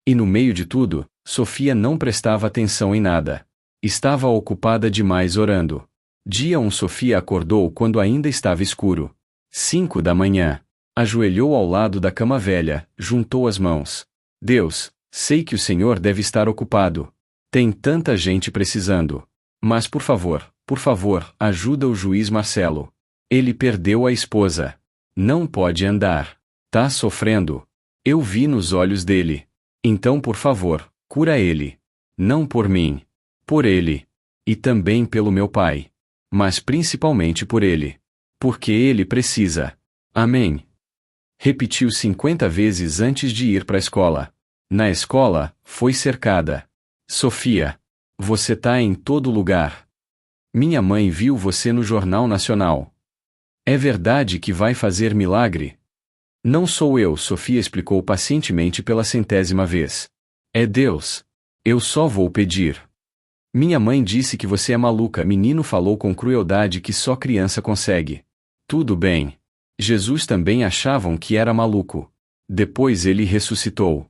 E no meio de tudo, Sofia não prestava atenção em nada. Estava ocupada demais orando. Dia 1 Sofia acordou quando ainda estava escuro. 5 da manhã. Ajoelhou ao lado da cama velha, juntou as mãos. Deus, sei que o Senhor deve estar ocupado. Tem tanta gente precisando. Mas por favor, ajuda o juiz Marcelo. Ele perdeu a esposa. Não pode andar. Tá sofrendo. Eu vi nos olhos dele. Então por favor, cura ele. Não por mim. Por ele. E também pelo meu pai. Mas principalmente por ele. Porque ele precisa. Amém. Repetiu 50 vezes antes de ir para a escola. Na escola, foi cercada. Sofia. Você tá em todo lugar. Minha mãe viu você no Jornal Nacional. É verdade que vai fazer milagre? Não sou eu, Sofia explicou pacientemente pela 100ª vez. É Deus. Eu só vou pedir. Minha mãe disse que você é maluca, menino falou com crueldade que só criança consegue. Tudo bem. Jesus também achavam que era maluco. Depois ele ressuscitou.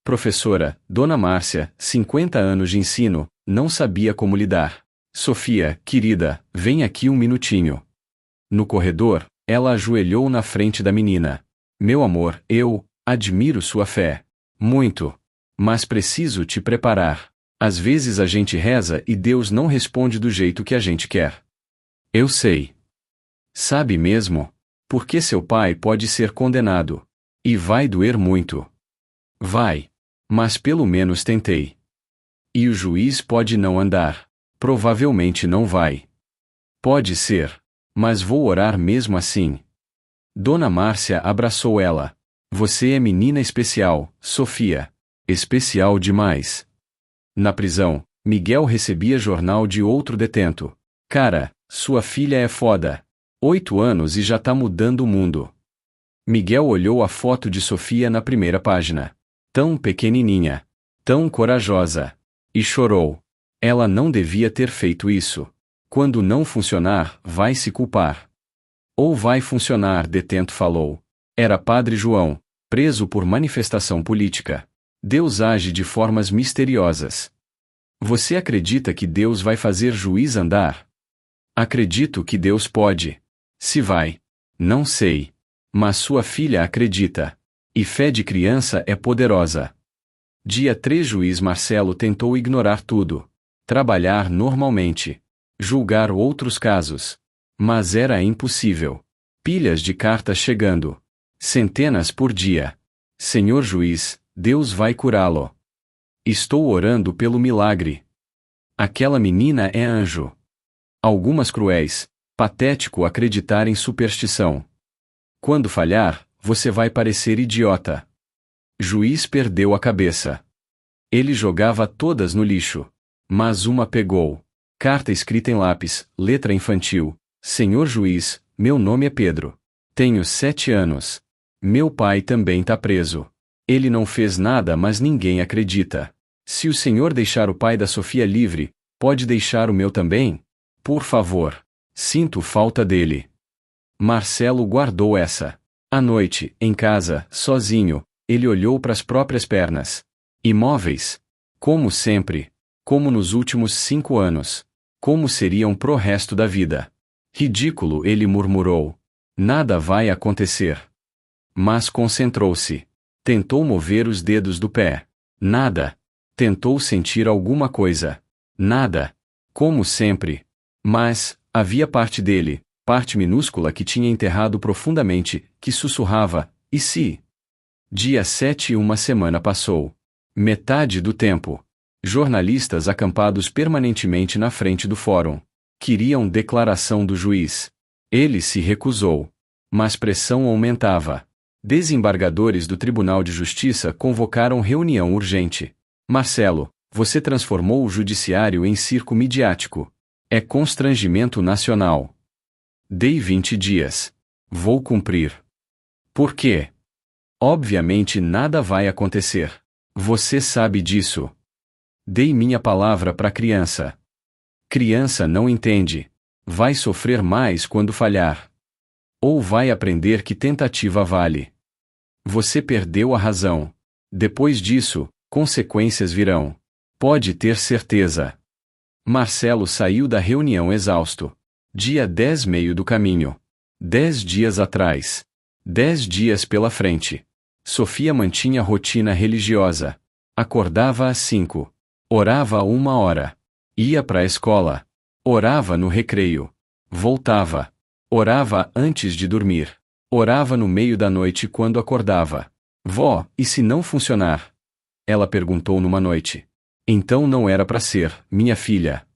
Professora, Dona Márcia, 50 anos de ensino, não sabia como lidar. Sofia, querida, vem aqui um minutinho. No corredor, ela ajoelhou na frente da menina. Meu amor, eu admiro sua fé. Muito. Mas preciso te preparar. Às vezes a gente reza e Deus não responde do jeito que a gente quer. Eu sei. Sabe mesmo? Porque seu pai pode ser condenado. E vai doer muito. Vai. Mas pelo menos tentei. E o juiz pode não andar. Provavelmente não vai. Pode ser. Mas vou orar mesmo assim. Dona Márcia abraçou ela. Você é menina especial, Sofia. Especial demais. Na prisão, Miguel recebia jornal de outro detento. Cara, sua filha é foda. 8 anos e já tá mudando o mundo. Miguel olhou a foto de Sofia na primeira página. Tão pequenininha. Tão corajosa. E chorou. Ela não devia ter feito isso. Quando não funcionar, vai se culpar. Ou vai funcionar, detento falou. Era Padre João, preso por manifestação política. Deus age de formas misteriosas. Você acredita que Deus vai fazer juiz andar? Acredito que Deus pode. Se vai. Não sei. Mas sua filha acredita. E fé de criança é poderosa. Dia 3 Juiz Marcelo tentou ignorar tudo. Trabalhar normalmente. Julgar outros casos. Mas era impossível. Pilhas de cartas chegando. Centenas por dia. Senhor juiz, Deus vai curá-lo. Estou orando pelo milagre. Aquela menina é anjo. Algumas cruéis, patético acreditar em superstição. Quando falhar, você vai parecer idiota. Juiz perdeu a cabeça. Ele jogava todas no lixo. Mas uma pegou. Carta escrita em lápis, letra infantil. Senhor juiz, meu nome é Pedro. Tenho 7 anos. Meu pai também tá preso. Ele não fez nada, mas ninguém acredita. Se o senhor deixar o pai da Sofia livre, pode deixar o meu também? Por favor. Sinto falta dele. Marcelo guardou essa. À noite, em casa, sozinho, ele olhou para as próprias pernas. Imóveis. Como sempre. Como nos últimos 5 anos. Como seriam pro resto da vida. Ridículo, ele murmurou. Nada vai acontecer. Mas concentrou-se. Tentou mover os dedos do pé. Nada. Tentou sentir alguma coisa. Nada. Como sempre. Mas, havia parte dele, parte minúscula que tinha enterrado profundamente, que sussurrava, e se? Dia 7 uma semana passou. Metade do tempo. Jornalistas acampados permanentemente na frente do fórum. Queriam declaração do juiz. Ele se recusou. Mas pressão aumentava. Desembargadores do Tribunal de Justiça convocaram reunião urgente. Marcelo, você transformou o judiciário em circo midiático. É constrangimento nacional. Dei 20 dias. Vou cumprir. Por quê? Obviamente nada vai acontecer. Você sabe disso. Dei minha palavra para criança. Criança não entende. Vai sofrer mais quando falhar. Ou vai aprender que tentativa vale. Você perdeu a razão. Depois disso, consequências virão. Pode ter certeza. Marcelo saiu da reunião exausto. Dia 10 meio do caminho. 10 dias atrás. 10 dias pela frente. Sofia mantinha rotina religiosa. Acordava às 5. Orava 1 hora. Ia para a escola. Orava no recreio. Voltava. Orava antes de dormir. Orava no meio da noite quando acordava. Vó, e se não funcionar? Ela perguntou numa noite. Então não era para ser, minha filha.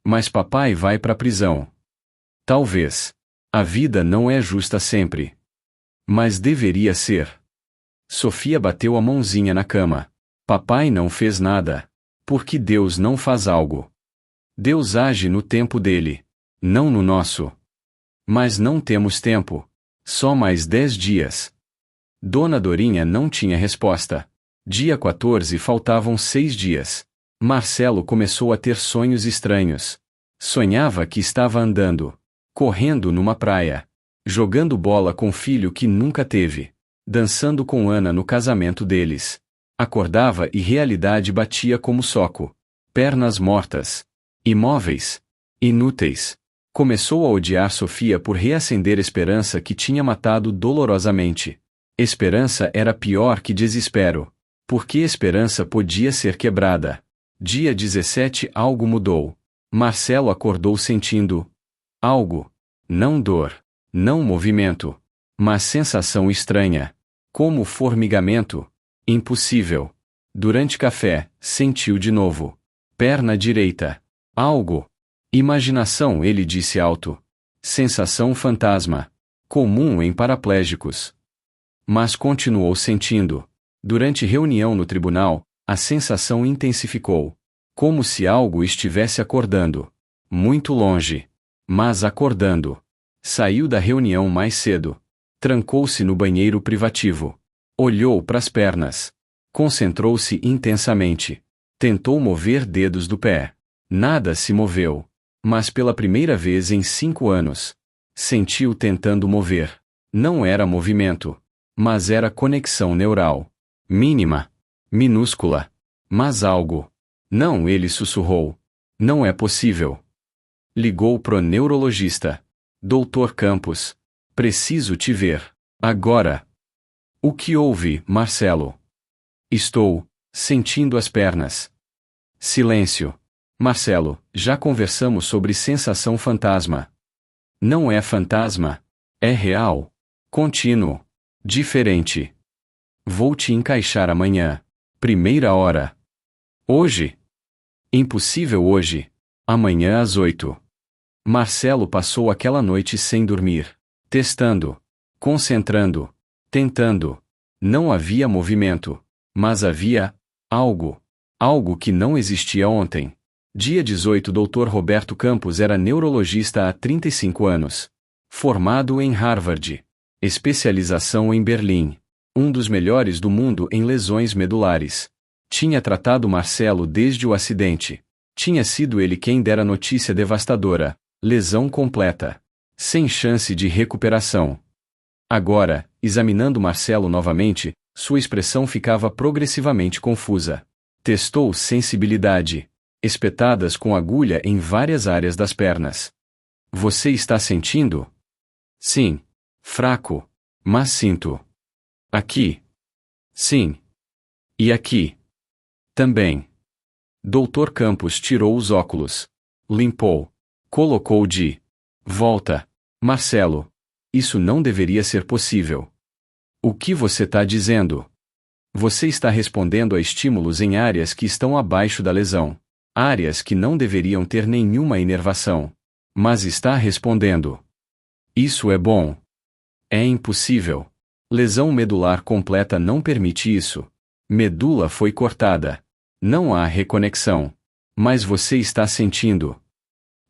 Mas papai vai para a prisão. Talvez. A vida não é justa sempre. Mas deveria ser. Sofia bateu a mãozinha na cama. Papai não fez nada. Por que Deus não faz algo? Deus age no tempo dele. Não no nosso. Mas não temos tempo. Só mais 10 dias. Dona Dorinha não tinha resposta. Dia 14 faltavam 6 dias. Marcelo começou a ter sonhos estranhos. Sonhava que estava andando. Correndo numa praia. Jogando bola com o filho que nunca teve. Dançando com Ana no casamento deles. Acordava e realidade batia como soco. Pernas mortas. Imóveis. Inúteis. Começou a odiar Sofia por reacender esperança que tinha matado dolorosamente. Esperança era pior que desespero. Porque esperança podia ser quebrada. Dia 17 algo mudou. Marcelo acordou sentindo algo. Não dor. Não movimento. Mas sensação estranha. Como formigamento. Impossível. Durante café, sentiu de novo. Perna direita. Algo. Imaginação, ele disse alto. Sensação fantasma. Comum em paraplégicos. Mas continuou sentindo. Durante reunião no tribunal, a sensação intensificou. Como se algo estivesse acordando. Muito longe. Mas acordando. Saiu da reunião mais cedo. Trancou-se no banheiro privativo. Olhou para as pernas. Concentrou-se intensamente. Tentou mover dedos do pé. Nada se moveu. Mas pela primeira vez em 5 anos. Sentiu tentando mover. Não era movimento. Mas era conexão neural. Mínima. Minúscula. Mas algo. Não, ele sussurrou. Não é possível. Ligou pro neurologista. Doutor Campos. Preciso te ver. Agora. O que houve, Marcelo? Estou sentindo as pernas. Silêncio. Marcelo, já conversamos sobre sensação fantasma. Não é fantasma. É real. Contínuo. Diferente. Vou te encaixar amanhã. Primeira hora. Hoje? Impossível hoje. Amanhã às 8. Marcelo passou aquela noite sem dormir. Testando. Concentrando. Tentando. Não havia movimento. Mas havia algo. Algo que não existia ontem. Dia 18 Dr. Roberto Campos era neurologista há 35 anos. Formado em Harvard. Especialização em Berlim. Um dos melhores do mundo em lesões medulares. Tinha tratado Marcelo desde o acidente. Tinha sido ele quem dera notícia devastadora. Lesão completa. Sem chance de recuperação. Agora, examinando Marcelo novamente, sua expressão ficava progressivamente confusa. Testou sensibilidade. Espetadas com agulha em várias áreas das pernas. Você está sentindo? Sim. Fraco. Mas sinto. Aqui. Sim. E aqui. Também. Dr. Campos tirou os óculos. Limpou. Colocou de volta. Marcelo. Isso não deveria ser possível. O que você está dizendo? Você está respondendo a estímulos em áreas que estão abaixo da lesão. Áreas que não deveriam ter nenhuma inervação. Mas está respondendo. Isso é bom. É impossível. Lesão medular completa não permite isso. Medula foi cortada. Não há reconexão. Mas você está sentindo.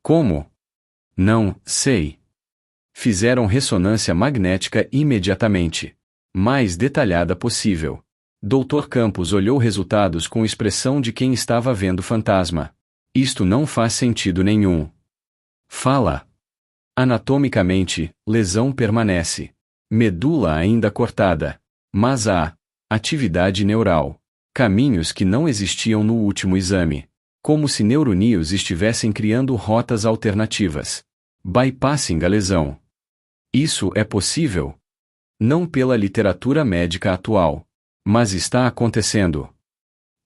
Como? Não sei. Fizeram ressonância magnética imediatamente. Mais detalhada possível. Dr. Campos olhou resultados com expressão de quem estava vendo fantasma. Isto não faz sentido nenhum. Fala. Anatomicamente, lesão permanece. Medula ainda cortada. Mas há atividade neural. Caminhos que não existiam no último exame. Como se neurônios estivessem criando rotas alternativas. Bypassing a lesão. Isso é possível? Não pela literatura médica atual. Mas está acontecendo.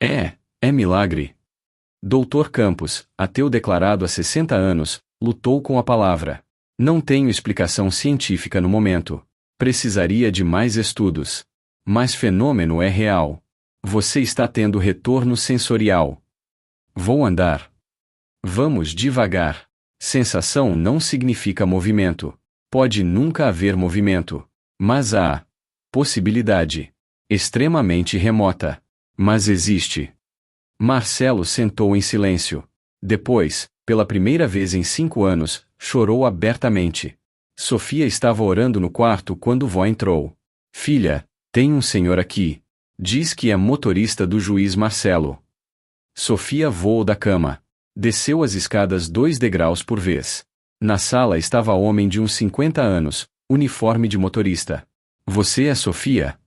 É milagre. Dr. Campos, ateu declarado há 60 anos, lutou com a palavra. Não tenho explicação científica no momento. Precisaria de mais estudos. Mas fenômeno é real. Você está tendo retorno sensorial. Vou andar. Vamos devagar. Sensação não significa movimento. Pode nunca haver movimento. Mas há possibilidade. Extremamente remota. Mas existe. Marcelo sentou em silêncio. Depois, pela primeira vez em 5 anos, chorou abertamente. Sofia estava orando no quarto quando vó entrou. Filha, tem um senhor aqui. Diz que é motorista do juiz Marcelo. Sofia voou da cama. Desceu as escadas 2 degraus por vez. Na sala estava homem de uns 50 anos, uniforme de motorista. Você é Sofia?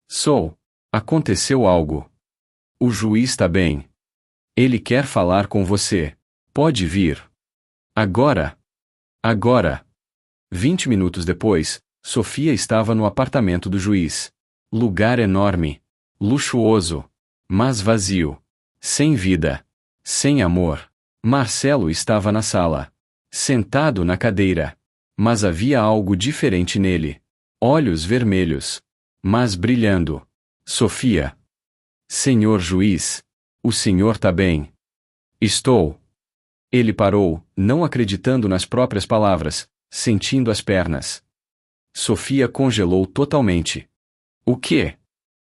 Sou. Aconteceu algo. O juiz está bem. Ele quer falar com você. Pode vir. Agora! Agora! 20 minutos depois, Sofia estava no apartamento do juiz. Lugar enorme. Luxuoso. Mas vazio. Sem vida. Sem amor. Marcelo estava na sala. Sentado na cadeira. Mas havia algo diferente nele. Olhos vermelhos. Mas brilhando. Sofia. Senhor juiz. O senhor tá bem? Estou. Ele parou, não acreditando nas próprias palavras, sentindo as pernas. Sofia congelou totalmente. O quê?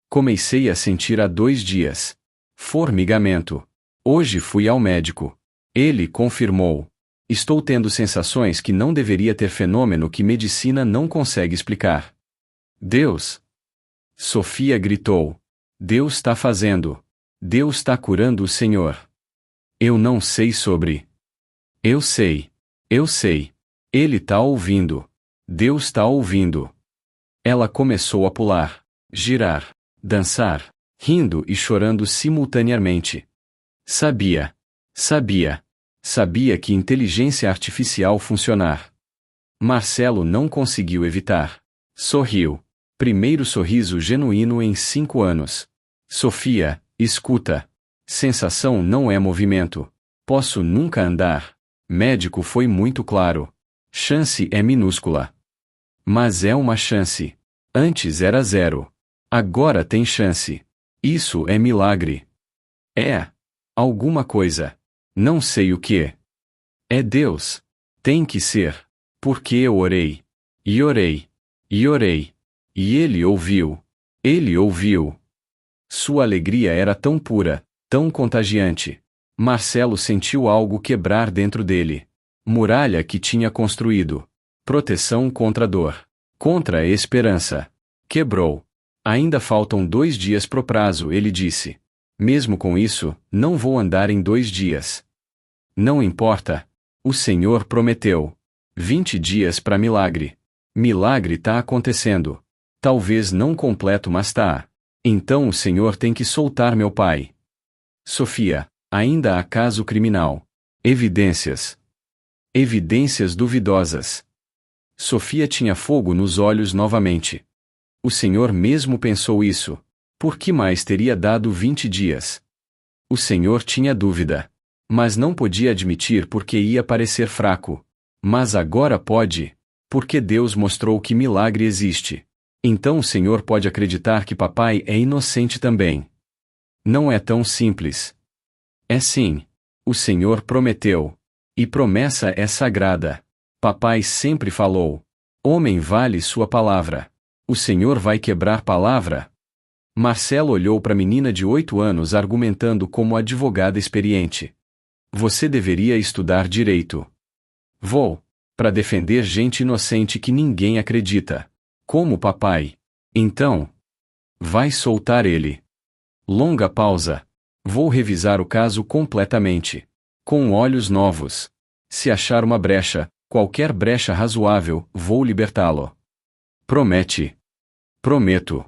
Comecei a sentir há 2 dias. Formigamento. Hoje fui ao médico. Ele confirmou. Estou tendo sensações que não deveria ter, fenômeno que medicina não consegue explicar. Deus! Sofia gritou. Deus está fazendo. Deus está curando o Senhor. Eu não sei sobre. Eu sei. Eu sei. Ele está ouvindo. Deus está ouvindo. Ela começou a pular, girar, dançar, rindo e chorando simultaneamente. Sabia. Sabia. Sabia que inteligência artificial funcionar. Marcelo não conseguiu evitar. Sorriu. Primeiro sorriso genuíno em 5 anos. Sofia, escuta. Sensação não é movimento. Posso nunca andar. Médico foi muito claro. Chance é minúscula. Mas é uma chance. Antes era 0. Agora tem chance. Isso é milagre. É. Alguma coisa. Não sei o que. É Deus. Tem que ser. Porque eu orei. E orei. E orei. E ele ouviu. Ele ouviu. Sua alegria era tão pura, tão contagiante. Marcelo sentiu algo quebrar dentro dele. Muralha que tinha construído. Proteção contra a dor. Contra a esperança. Quebrou. Ainda faltam 2 dias pro prazo, ele disse. Mesmo com isso, não vou andar em 2 dias. Não importa. O Senhor prometeu. 20 dias para milagre. Milagre tá acontecendo. Talvez não completo, mas tá. Então o Senhor tem que soltar meu pai. Sofia, ainda há caso criminal. Evidências. Evidências duvidosas. Sofia tinha fogo nos olhos novamente. O Senhor mesmo pensou isso. Por que mais teria dado 20 dias? O Senhor tinha dúvida. Mas não podia admitir porque ia parecer fraco. Mas agora pode. Porque Deus mostrou que milagre existe. Então o Senhor pode acreditar que papai é inocente também. Não é tão simples. É sim. O Senhor prometeu. E promessa é sagrada. Papai sempre falou. Homem vale sua palavra. O Senhor vai quebrar palavra? Marcelo olhou para a menina de 8 anos argumentando como advogada experiente. Você deveria estudar direito. Vou. Para defender gente inocente que ninguém acredita. Como papai. Então. Vai soltar ele. Longa pausa. Vou revisar o caso completamente. Com olhos novos. Se achar uma brecha, qualquer brecha razoável, vou libertá-lo. Promete. Prometo.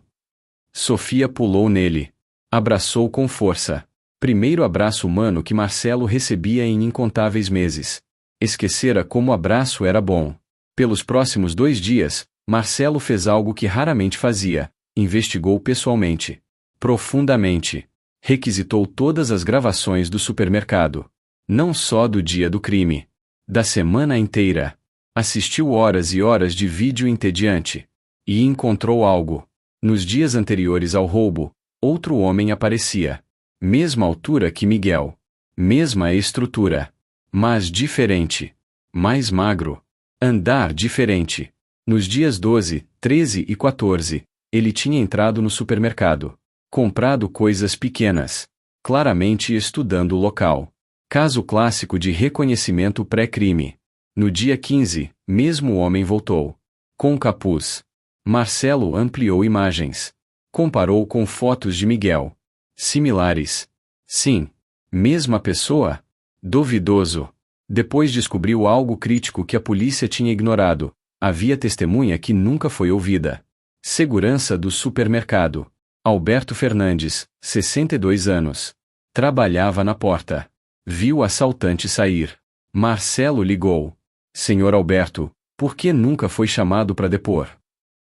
Sofia pulou nele. Abraçou com força. Primeiro abraço humano que Marcelo recebia em incontáveis meses. Esquecera como o abraço era bom. Pelos próximos 2 dias, Marcelo fez algo que raramente fazia. Investigou pessoalmente. Profundamente. Requisitou todas as gravações do supermercado. Não só do dia do crime. Da semana inteira. Assistiu horas e horas de vídeo entediante. E encontrou algo. Nos dias anteriores ao roubo, outro homem aparecia. Mesma altura que Miguel. Mesma estrutura. Mas diferente. Mais magro. Andar diferente. Nos dias 12, 13 e 14, ele tinha entrado no supermercado. Comprado coisas pequenas. Claramente estudando o local. Caso clássico de reconhecimento pré-crime. No dia 15, mesmo o homem voltou. Com capuz. Marcelo ampliou imagens. Comparou com fotos de Miguel. Similares. Sim. Mesma pessoa? Duvidoso. Depois descobriu algo crítico que a polícia tinha ignorado. Havia testemunha que nunca foi ouvida. Segurança do supermercado. Alberto Fernandes, 62 anos. Trabalhava na porta. Viu o assaltante sair. Marcelo ligou. Senhor Alberto, por que nunca foi chamado para depor?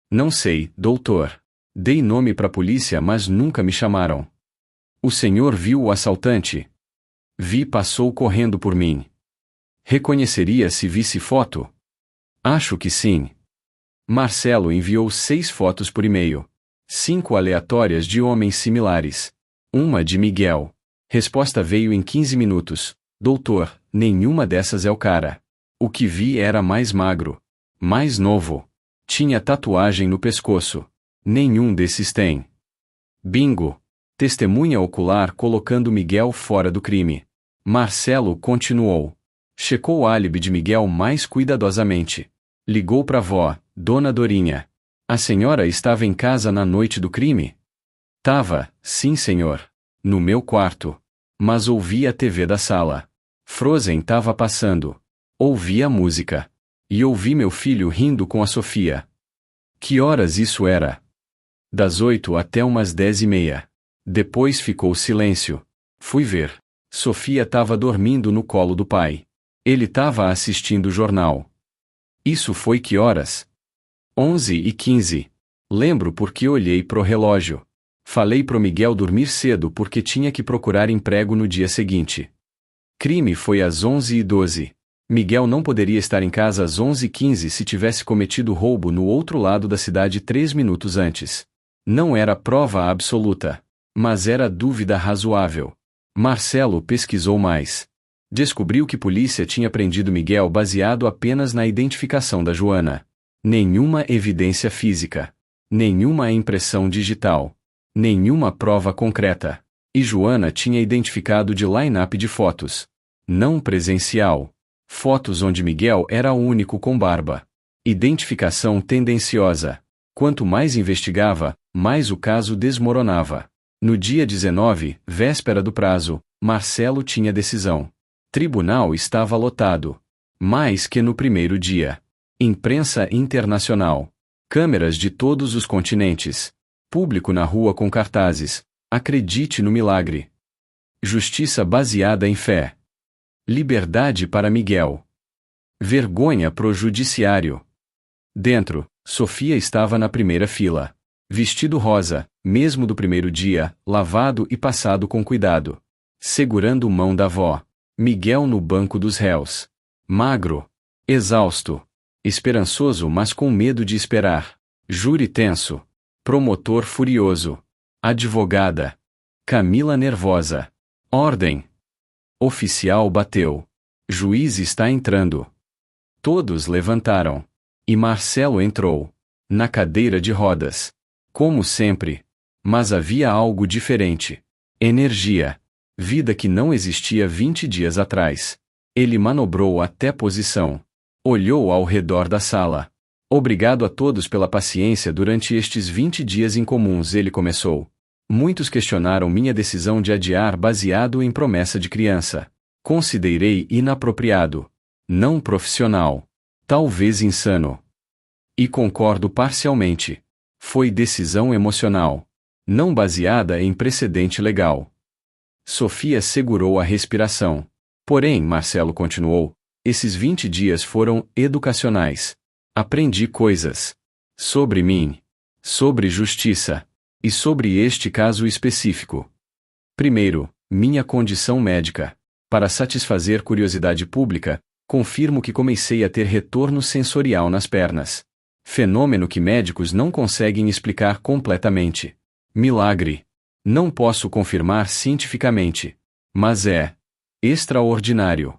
Não sei, doutor. Dei nome para a polícia, mas nunca me chamaram. O senhor viu o assaltante? Vi, passou correndo por mim. Reconheceria se visse foto? Acho que sim. Marcelo enviou 6 fotos por e-mail. 5 aleatórias de homens similares. Uma de Miguel. Resposta veio em 15 minutos. Doutor, nenhuma dessas é o cara. O que vi era mais magro. Mais novo. Tinha tatuagem no pescoço. Nenhum desses tem. Bingo. Testemunha ocular colocando Miguel fora do crime. Marcelo continuou. Checou o álibi de Miguel mais cuidadosamente. Ligou para a avó, Dona Dorinha. A senhora estava em casa na noite do crime? Tava, sim senhor. No meu quarto. Mas ouvi a TV da sala. Frozen tava passando. Ouvi a música. E ouvi meu filho rindo com a Sofia. Que horas isso era? Das 8 até umas 10:30. Depois ficou silêncio. Fui ver. Sofia tava dormindo no colo do pai. Ele tava assistindo o jornal. Isso foi que horas? 11:15. Lembro porque olhei pro relógio. Falei pro Miguel dormir cedo porque tinha que procurar emprego no dia seguinte. Crime foi às 11:12. Miguel não poderia estar em casa às 11:15 se tivesse cometido roubo no outro lado da cidade 3 minutos antes. Não era prova absoluta, mas era dúvida razoável. Marcelo pesquisou mais. Descobriu que polícia tinha prendido Miguel baseado apenas na identificação da Joana. Nenhuma evidência física. Nenhuma impressão digital. Nenhuma prova concreta. E Joana tinha identificado de line-up de fotos. Não presencial. Fotos onde Miguel era o único com barba. Identificação tendenciosa. Quanto mais investigava, mais o caso desmoronava. No dia 19, véspera do prazo, Marcelo tinha decisão. Tribunal estava lotado. Mais que no primeiro dia. Imprensa internacional. Câmeras de todos os continentes. Público na rua com cartazes. Acredite no milagre. Justiça baseada em fé. Liberdade para Miguel. Vergonha pro judiciário. Dentro, Sofia estava na primeira fila. Vestido rosa, mesmo do primeiro dia, lavado e passado com cuidado. Segurando mão da avó. Miguel no banco dos réus. Magro. Exausto. Esperançoso, mas com medo de esperar. Júri tenso. Promotor furioso. Advogada. Camila nervosa. Ordem. Oficial bateu. Juiz está entrando. Todos levantaram. E Marcelo entrou. Na cadeira de rodas. Como sempre. Mas havia algo diferente. Energia. Vida que não existia 20 dias atrás. Ele manobrou até posição. Olhou ao redor da sala. Obrigado a todos pela paciência durante estes 20 dias incomuns, ele começou. Muitos questionaram minha decisão de adiar baseado em promessa de criança. Considerei inapropriado. Não profissional. Talvez insano. E concordo parcialmente. Foi decisão emocional. Não baseada em precedente legal. Sofia segurou a respiração. Porém, Marcelo continuou, esses 20 dias foram educacionais. Aprendi coisas. Sobre mim. Sobre justiça. E sobre este caso específico. Primeiro, minha condição médica. Para satisfazer curiosidade pública, confirmo que comecei a ter retorno sensorial nas pernas. Fenômeno que médicos não conseguem explicar completamente. Milagre. Não posso confirmar cientificamente. Mas é extraordinário.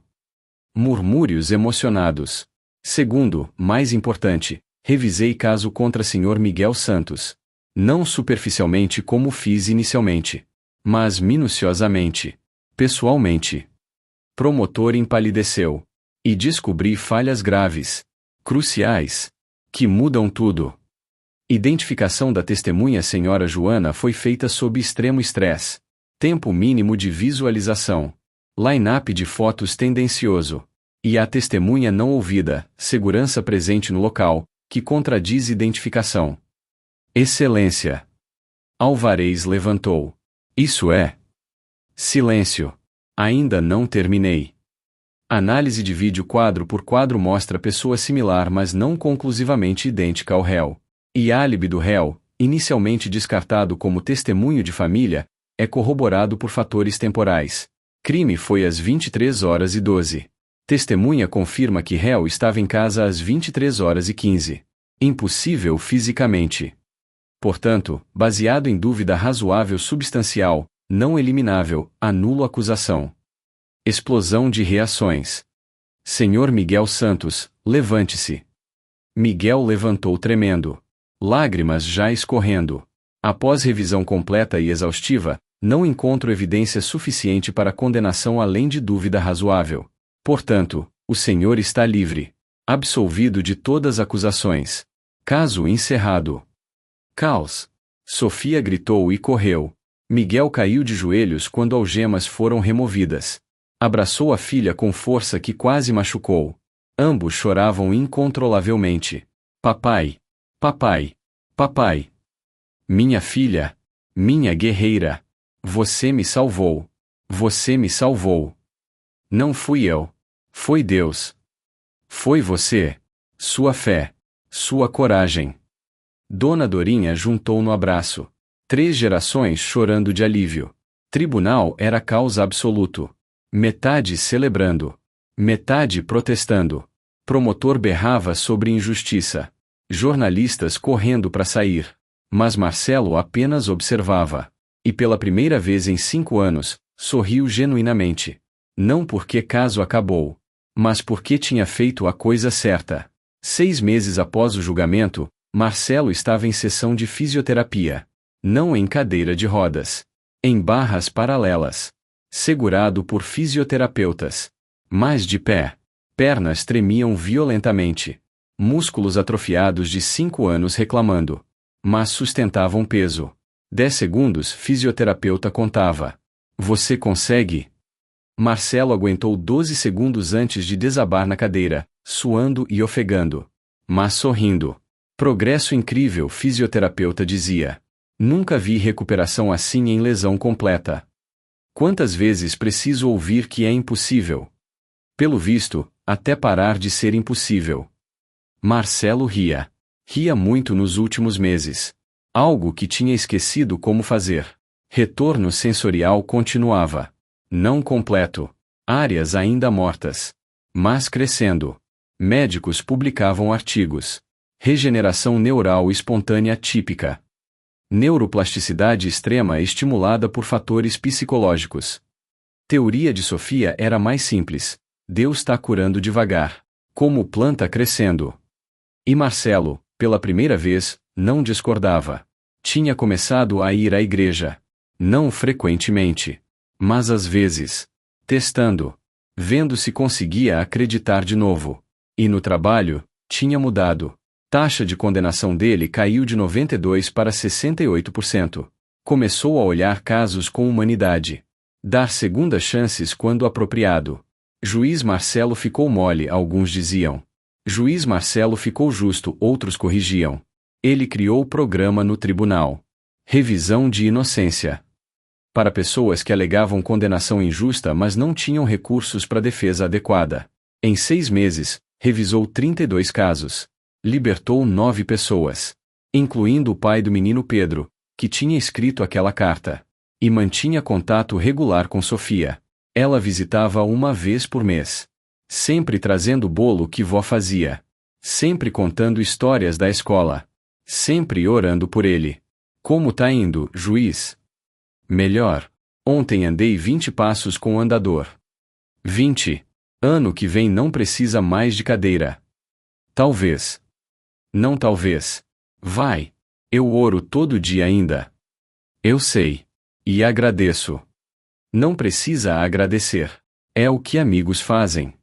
Murmúrios emocionados. Segundo, mais importante, revisei caso contra Sr. Miguel Santos. Não superficialmente como fiz inicialmente, mas minuciosamente, pessoalmente. Promotor empalideceu. E descobri falhas graves, cruciais, que mudam tudo. Identificação da testemunha Sra. Joana foi feita sob extremo estresse. Tempo mínimo de visualização. Line-up de fotos tendencioso. E a testemunha não ouvida, segurança presente no local, que contradiz identificação. Excelência. Alvarez levantou. Isso é. Silêncio. Ainda não terminei. Análise de vídeo quadro por quadro mostra pessoa similar mas não conclusivamente idêntica ao réu. E álibi do réu, inicialmente descartado como testemunho de família, é corroborado por fatores temporais. Crime foi às 23h12. Testemunha confirma que réu estava em casa às 23h15. Impossível fisicamente. Portanto, baseado em dúvida razoável substancial, não eliminável, anulo acusação. Explosão de reações. Senhor Miguel Santos, levante-se. Miguel levantou tremendo. Lágrimas já escorrendo. Após revisão completa e exaustiva, não encontro evidência suficiente para condenação além de dúvida razoável. Portanto, o senhor está livre. Absolvido de todas as acusações. Caso encerrado. Caos. Sofia gritou e correu. Miguel caiu de joelhos quando algemas foram removidas. Abraçou a filha com força que quase machucou. Ambos choravam incontrolavelmente. Papai. Papai. Papai. Minha filha. Minha guerreira. Você me salvou. Você me salvou. Não fui eu. Foi Deus. Foi você. Sua fé. Sua coragem. Dona Dorinha juntou no abraço. 3 gerações chorando de alívio. Tribunal era causa absoluto. Metade celebrando. Metade protestando. Promotor berrava sobre injustiça. Jornalistas correndo para sair. Mas Marcelo apenas observava. E pela primeira vez em 5 anos, sorriu genuinamente. Não porque caso acabou, mas porque tinha feito a coisa certa. 6 meses após o julgamento, Marcelo estava em sessão de fisioterapia. Não em cadeira de rodas. Em barras paralelas. Segurado por fisioterapeutas. Mas de pé. Pernas tremiam violentamente. Músculos atrofiados de 5 anos reclamando. Mas sustentavam peso. 10 segundos, fisioterapeuta contava. Você consegue? Marcelo aguentou 12 segundos antes de desabar na cadeira, suando e ofegando. Mas sorrindo. Progresso incrível, fisioterapeuta dizia. Nunca vi recuperação assim em lesão completa. Quantas vezes preciso ouvir que é impossível? Pelo visto, até parar de ser impossível. Marcelo ria. Ria muito nos últimos meses. Algo que tinha esquecido como fazer. Retorno sensorial continuava. Não completo. Áreas ainda mortas. Mas crescendo. Médicos publicavam artigos. Regeneração neural espontânea típica. Neuroplasticidade extrema estimulada por fatores psicológicos. Teoria de Sofia era mais simples. Deus está curando devagar. Como planta crescendo. E Marcelo, pela primeira vez, não discordava. Tinha começado a ir à igreja. Não frequentemente. Mas às vezes. Testando. Vendo se conseguia acreditar de novo. E no trabalho, tinha mudado. Taxa de condenação dele caiu de 92% para 68%. Começou a olhar casos com humanidade. Dar segundas chances quando apropriado. Juiz Marcelo ficou mole, alguns diziam. Juiz Marcelo ficou justo, outros corrigiam. Ele criou o programa no tribunal. Revisão de inocência. Para pessoas que alegavam condenação injusta mas não tinham recursos para defesa adequada. Em 6 meses, revisou 32 casos. Libertou 9 pessoas. Incluindo o pai do menino Pedro, que tinha escrito aquela carta. E mantinha contato regular com Sofia. Ela visitava uma vez por mês. Sempre trazendo o bolo que vó fazia. Sempre contando histórias da escola. Sempre orando por ele. Como tá indo, juiz? Melhor. Ontem andei 20 passos com o andador. 20. Ano que vem não precisa mais de cadeira. Talvez. Não talvez. Vai. Eu oro todo dia ainda. Eu sei. E agradeço. Não precisa agradecer. É o que amigos fazem.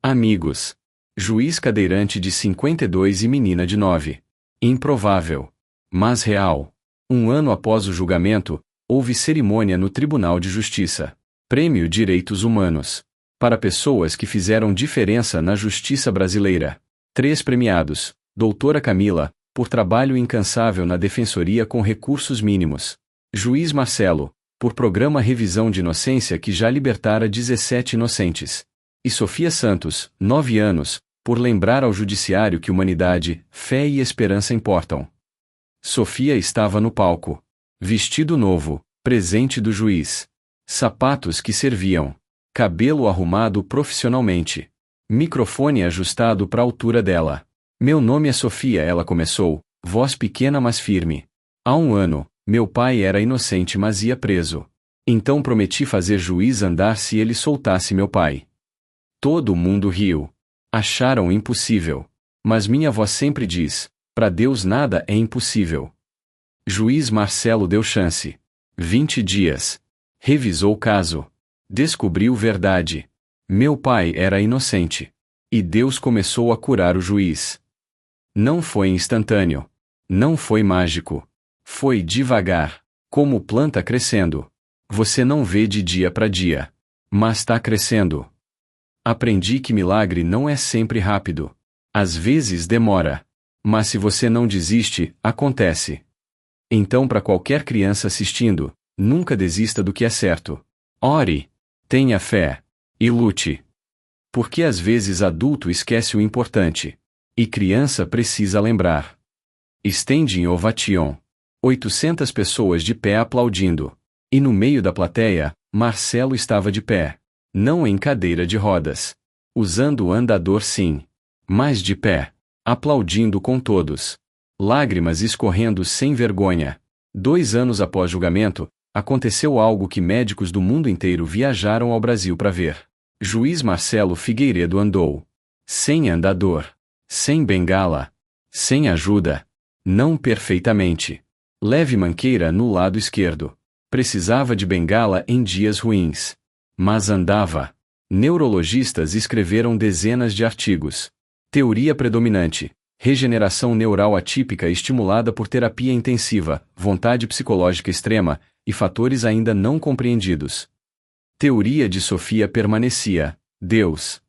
Amigos. Juiz cadeirante de 52 e menina de 9. Improvável. Mas real. 1 ano após o julgamento, houve cerimônia no Tribunal de Justiça. Prêmio Direitos Humanos. Para pessoas que fizeram diferença na justiça brasileira. 3 premiados. Doutora Camila, por trabalho incansável na defensoria com recursos mínimos. Juiz Marcelo, por programa Revisão de Inocência que já libertara 17 inocentes. E Sofia Santos, 9 anos, por lembrar ao judiciário que humanidade, fé e esperança importam. Sofia estava no palco. Vestido novo, presente do juiz. Sapatos que serviam. Cabelo arrumado profissionalmente. Microfone ajustado para a altura dela. Meu nome é Sofia, ela começou, voz pequena mas firme. Há 1 ano, meu pai era inocente mas ia preso. Então prometi fazer juiz andar se ele soltasse meu pai. Todo mundo riu. Acharam impossível. Mas minha avó sempre diz, para Deus nada é impossível. Juiz Marcelo deu chance. 20 dias. Revisou o caso. Descobriu verdade. Meu pai era inocente. E Deus começou a curar o juiz. Não foi instantâneo. Não foi mágico. Foi devagar. Como planta crescendo. Você não vê de dia para dia. Mas está crescendo. Aprendi que milagre não é sempre rápido. Às vezes demora. Mas se você não desiste, acontece. Então, para qualquer criança assistindo, nunca desista do que é certo. Ore. Tenha fé. E lute. Porque às vezes adulto esquece o importante. E criança precisa lembrar. Standing ovation. 800 pessoas de pé aplaudindo. E no meio da plateia, Marcelo estava de pé. Não em cadeira de rodas. Usando o andador sim. Mas de pé. Aplaudindo com todos. Lágrimas escorrendo sem vergonha. 2 anos após julgamento, aconteceu algo que médicos do mundo inteiro viajaram ao Brasil para ver. Juiz Marcelo Figueiredo andou. Sem andador. Sem bengala. Sem ajuda. Não perfeitamente. Leve manqueira no lado esquerdo. Precisava de bengala em dias ruins. Mas andava. Neurologistas escreveram dezenas de artigos. Teoria predominante. Regeneração neural atípica estimulada por terapia intensiva, vontade psicológica extrema, e fatores ainda não compreendidos. Teoria de Sofia permanecia. Deus.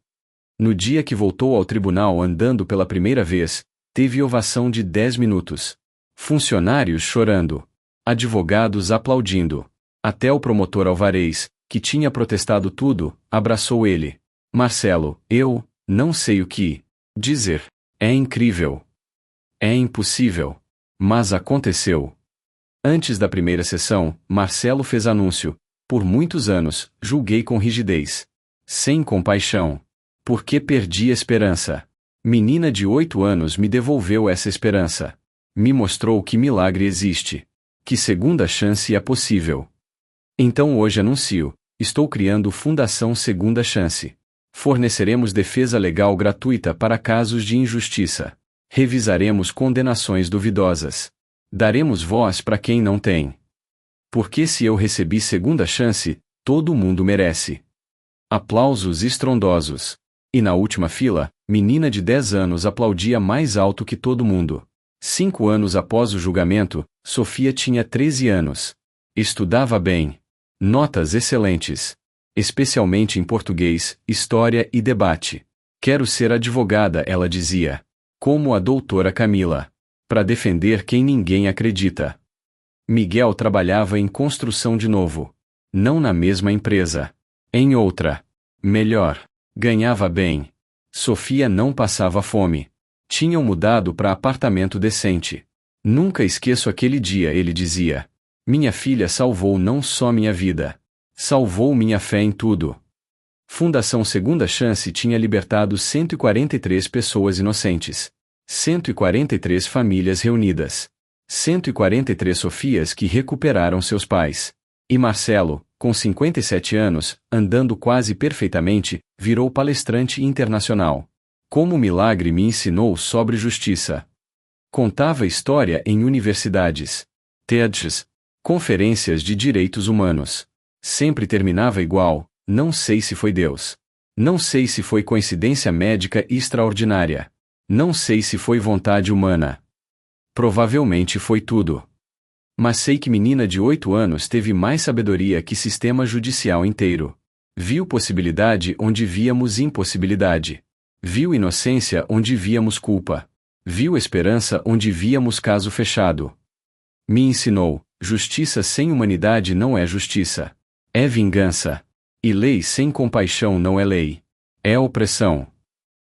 No dia que voltou ao tribunal andando pela primeira vez, teve ovação de 10 minutos. Funcionários chorando. Advogados aplaudindo. Até o promotor Alvarez, que tinha protestado tudo, abraçou ele. Marcelo, eu não sei o que dizer. É incrível. É impossível. Mas aconteceu. Antes da primeira sessão, Marcelo fez anúncio. Por muitos anos, julguei com rigidez. Sem compaixão. Porque perdi esperança. Menina de 8 anos me devolveu essa esperança. Me mostrou que milagre existe. Que segunda chance é possível. Então hoje anuncio, estou criando Fundação Segunda Chance. Forneceremos defesa legal gratuita para casos de injustiça. Revisaremos condenações duvidosas. Daremos voz para quem não tem. Porque se eu recebi segunda chance, todo mundo merece. Aplausos estrondosos. E na última fila, menina de 10 anos aplaudia mais alto que todo mundo. 5 anos após o julgamento, Sofia tinha 13 anos. Estudava bem. Notas excelentes. Especialmente em português, história e debate. Quero ser advogada, ela dizia. Como a doutora Camila. Para defender quem ninguém acredita. Miguel trabalhava em construção de novo. Não na mesma empresa. Em outra. Melhor. Ganhava bem. Sofia não passava fome. Tinham mudado para apartamento decente. Nunca esqueço aquele dia, ele dizia. Minha filha salvou não só minha vida. Salvou minha fé em tudo. Fundação Segunda Chance tinha libertado 143 pessoas inocentes. 143 famílias reunidas. 143 Sofias que recuperaram seus pais. E Marcelo, com 57 anos, andando quase perfeitamente, virou palestrante internacional. Como o milagre me ensinou sobre justiça. Contava história em universidades. TEDs. Conferências de direitos humanos. Sempre terminava igual, não sei se foi Deus. Não sei se foi coincidência médica extraordinária. Não sei se foi vontade humana. Provavelmente foi tudo. Mas sei que menina de 8 anos teve mais sabedoria que sistema judicial inteiro. Viu possibilidade onde víamos impossibilidade. Viu inocência onde víamos culpa. Viu esperança onde víamos caso fechado. Me ensinou, justiça sem humanidade não é justiça. É vingança. E lei sem compaixão não é lei. É opressão.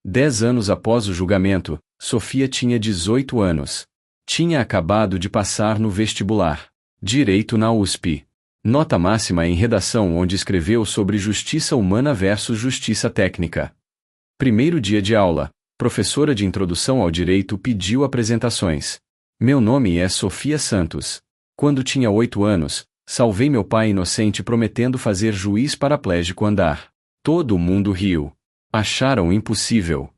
10 anos após o julgamento, Sofia tinha 18 anos. Tinha acabado de passar no vestibular. Direito na USP. Nota máxima em redação, onde escreveu sobre justiça humana versus justiça técnica. Primeiro dia de aula. Professora de introdução ao direito pediu apresentações. Meu nome é Sofia Santos. Quando tinha 8 anos, salvei meu pai inocente prometendo fazer juiz paraplégico andar. Todo mundo riu. Acharam impossível.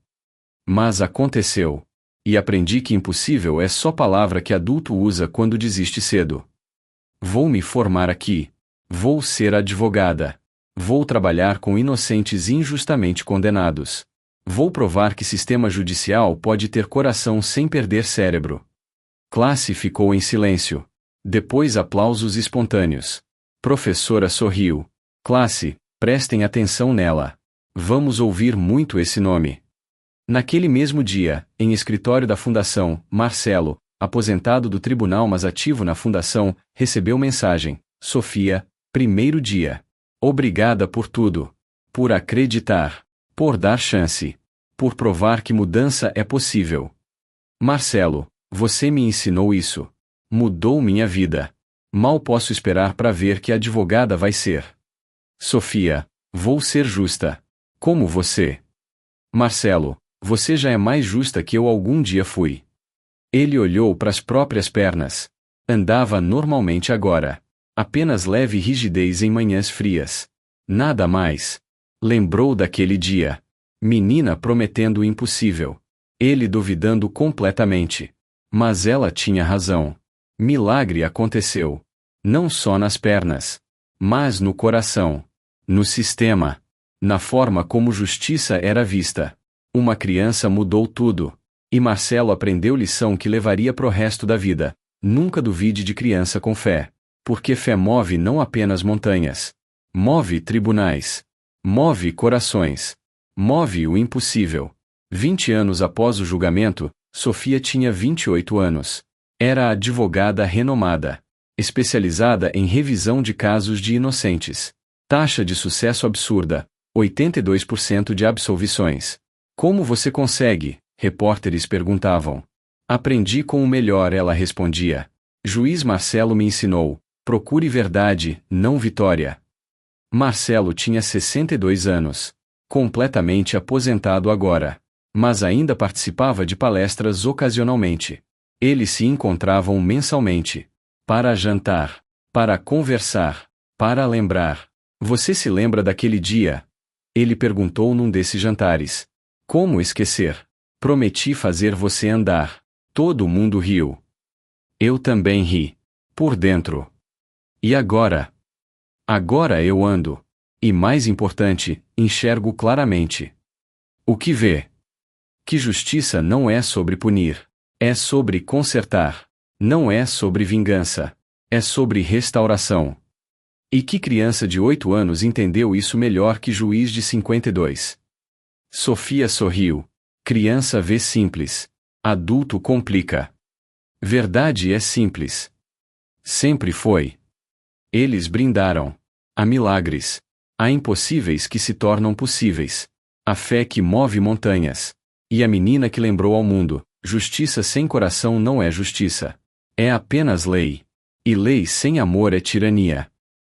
Mas aconteceu. E aprendi que impossível é só palavra que adulto usa quando desiste cedo. Vou me formar aqui. Vou ser advogada. Vou trabalhar com inocentes injustamente condenados. Vou provar que sistema judicial pode ter coração sem perder cérebro. Classe ficou em silêncio. Depois aplausos espontâneos. Professora sorriu. Classe, prestem atenção nela. Vamos ouvir muito esse nome. Naquele mesmo dia, em escritório da Fundação, Marcelo, aposentado do tribunal mas ativo na Fundação, recebeu mensagem. Sofia, primeiro dia. Obrigada por tudo. Por acreditar. Por dar chance. Por provar que mudança é possível. Marcelo, você me ensinou isso. Mudou minha vida. Mal posso esperar para ver que advogada vai ser. Sofia, vou ser justa. Como você. Marcelo, você já é mais justa que eu algum dia fui. Ele olhou para as próprias pernas. Andava normalmente agora. Apenas leve rigidez em manhãs frias. Nada mais. Lembrou daquele dia. Menina prometendo o impossível. Ele duvidando completamente. Mas ela tinha razão. Milagre aconteceu. Não só nas pernas. Mas no coração. No sistema. Na forma como justiça era vista. Uma criança mudou tudo. E Marcelo aprendeu lição que levaria pro resto da vida. Nunca duvide de criança com fé. Porque fé move não apenas montanhas. Move tribunais. Move corações. Move o impossível. 20 anos após o julgamento, Sofia tinha 28 anos. Era advogada renomada. Especializada em revisão de casos de inocentes. Taxa de sucesso absurda. 82% de absolvições. Como você consegue? Repórteres perguntavam. Aprendi com o melhor, ela respondia. Juiz Marcelo me ensinou. Procure verdade, não vitória. Marcelo tinha 62 anos. Completamente aposentado agora. Mas ainda participava de palestras ocasionalmente. Eles se encontravam mensalmente. Para jantar. Para conversar. Para lembrar. Você se lembra daquele dia? Ele perguntou num desses jantares. Como esquecer? Prometi fazer você andar. Todo mundo riu. Eu também ri. Por dentro. E agora? Agora eu ando. E mais importante, enxergo claramente. O que vê? Que justiça não é sobre punir. É sobre consertar. Não é sobre vingança. É sobre restauração. E que criança de 8 anos entendeu isso melhor que juiz de 52? Sofia sorriu. Criança vê simples. Adulto complica. Verdade é simples. Sempre foi. Eles brindaram. Há milagres. Há impossíveis que se tornam possíveis. A fé que move montanhas. E a menina que lembrou ao mundo, justiça sem coração não é justiça. É apenas lei. E lei sem amor é tirania.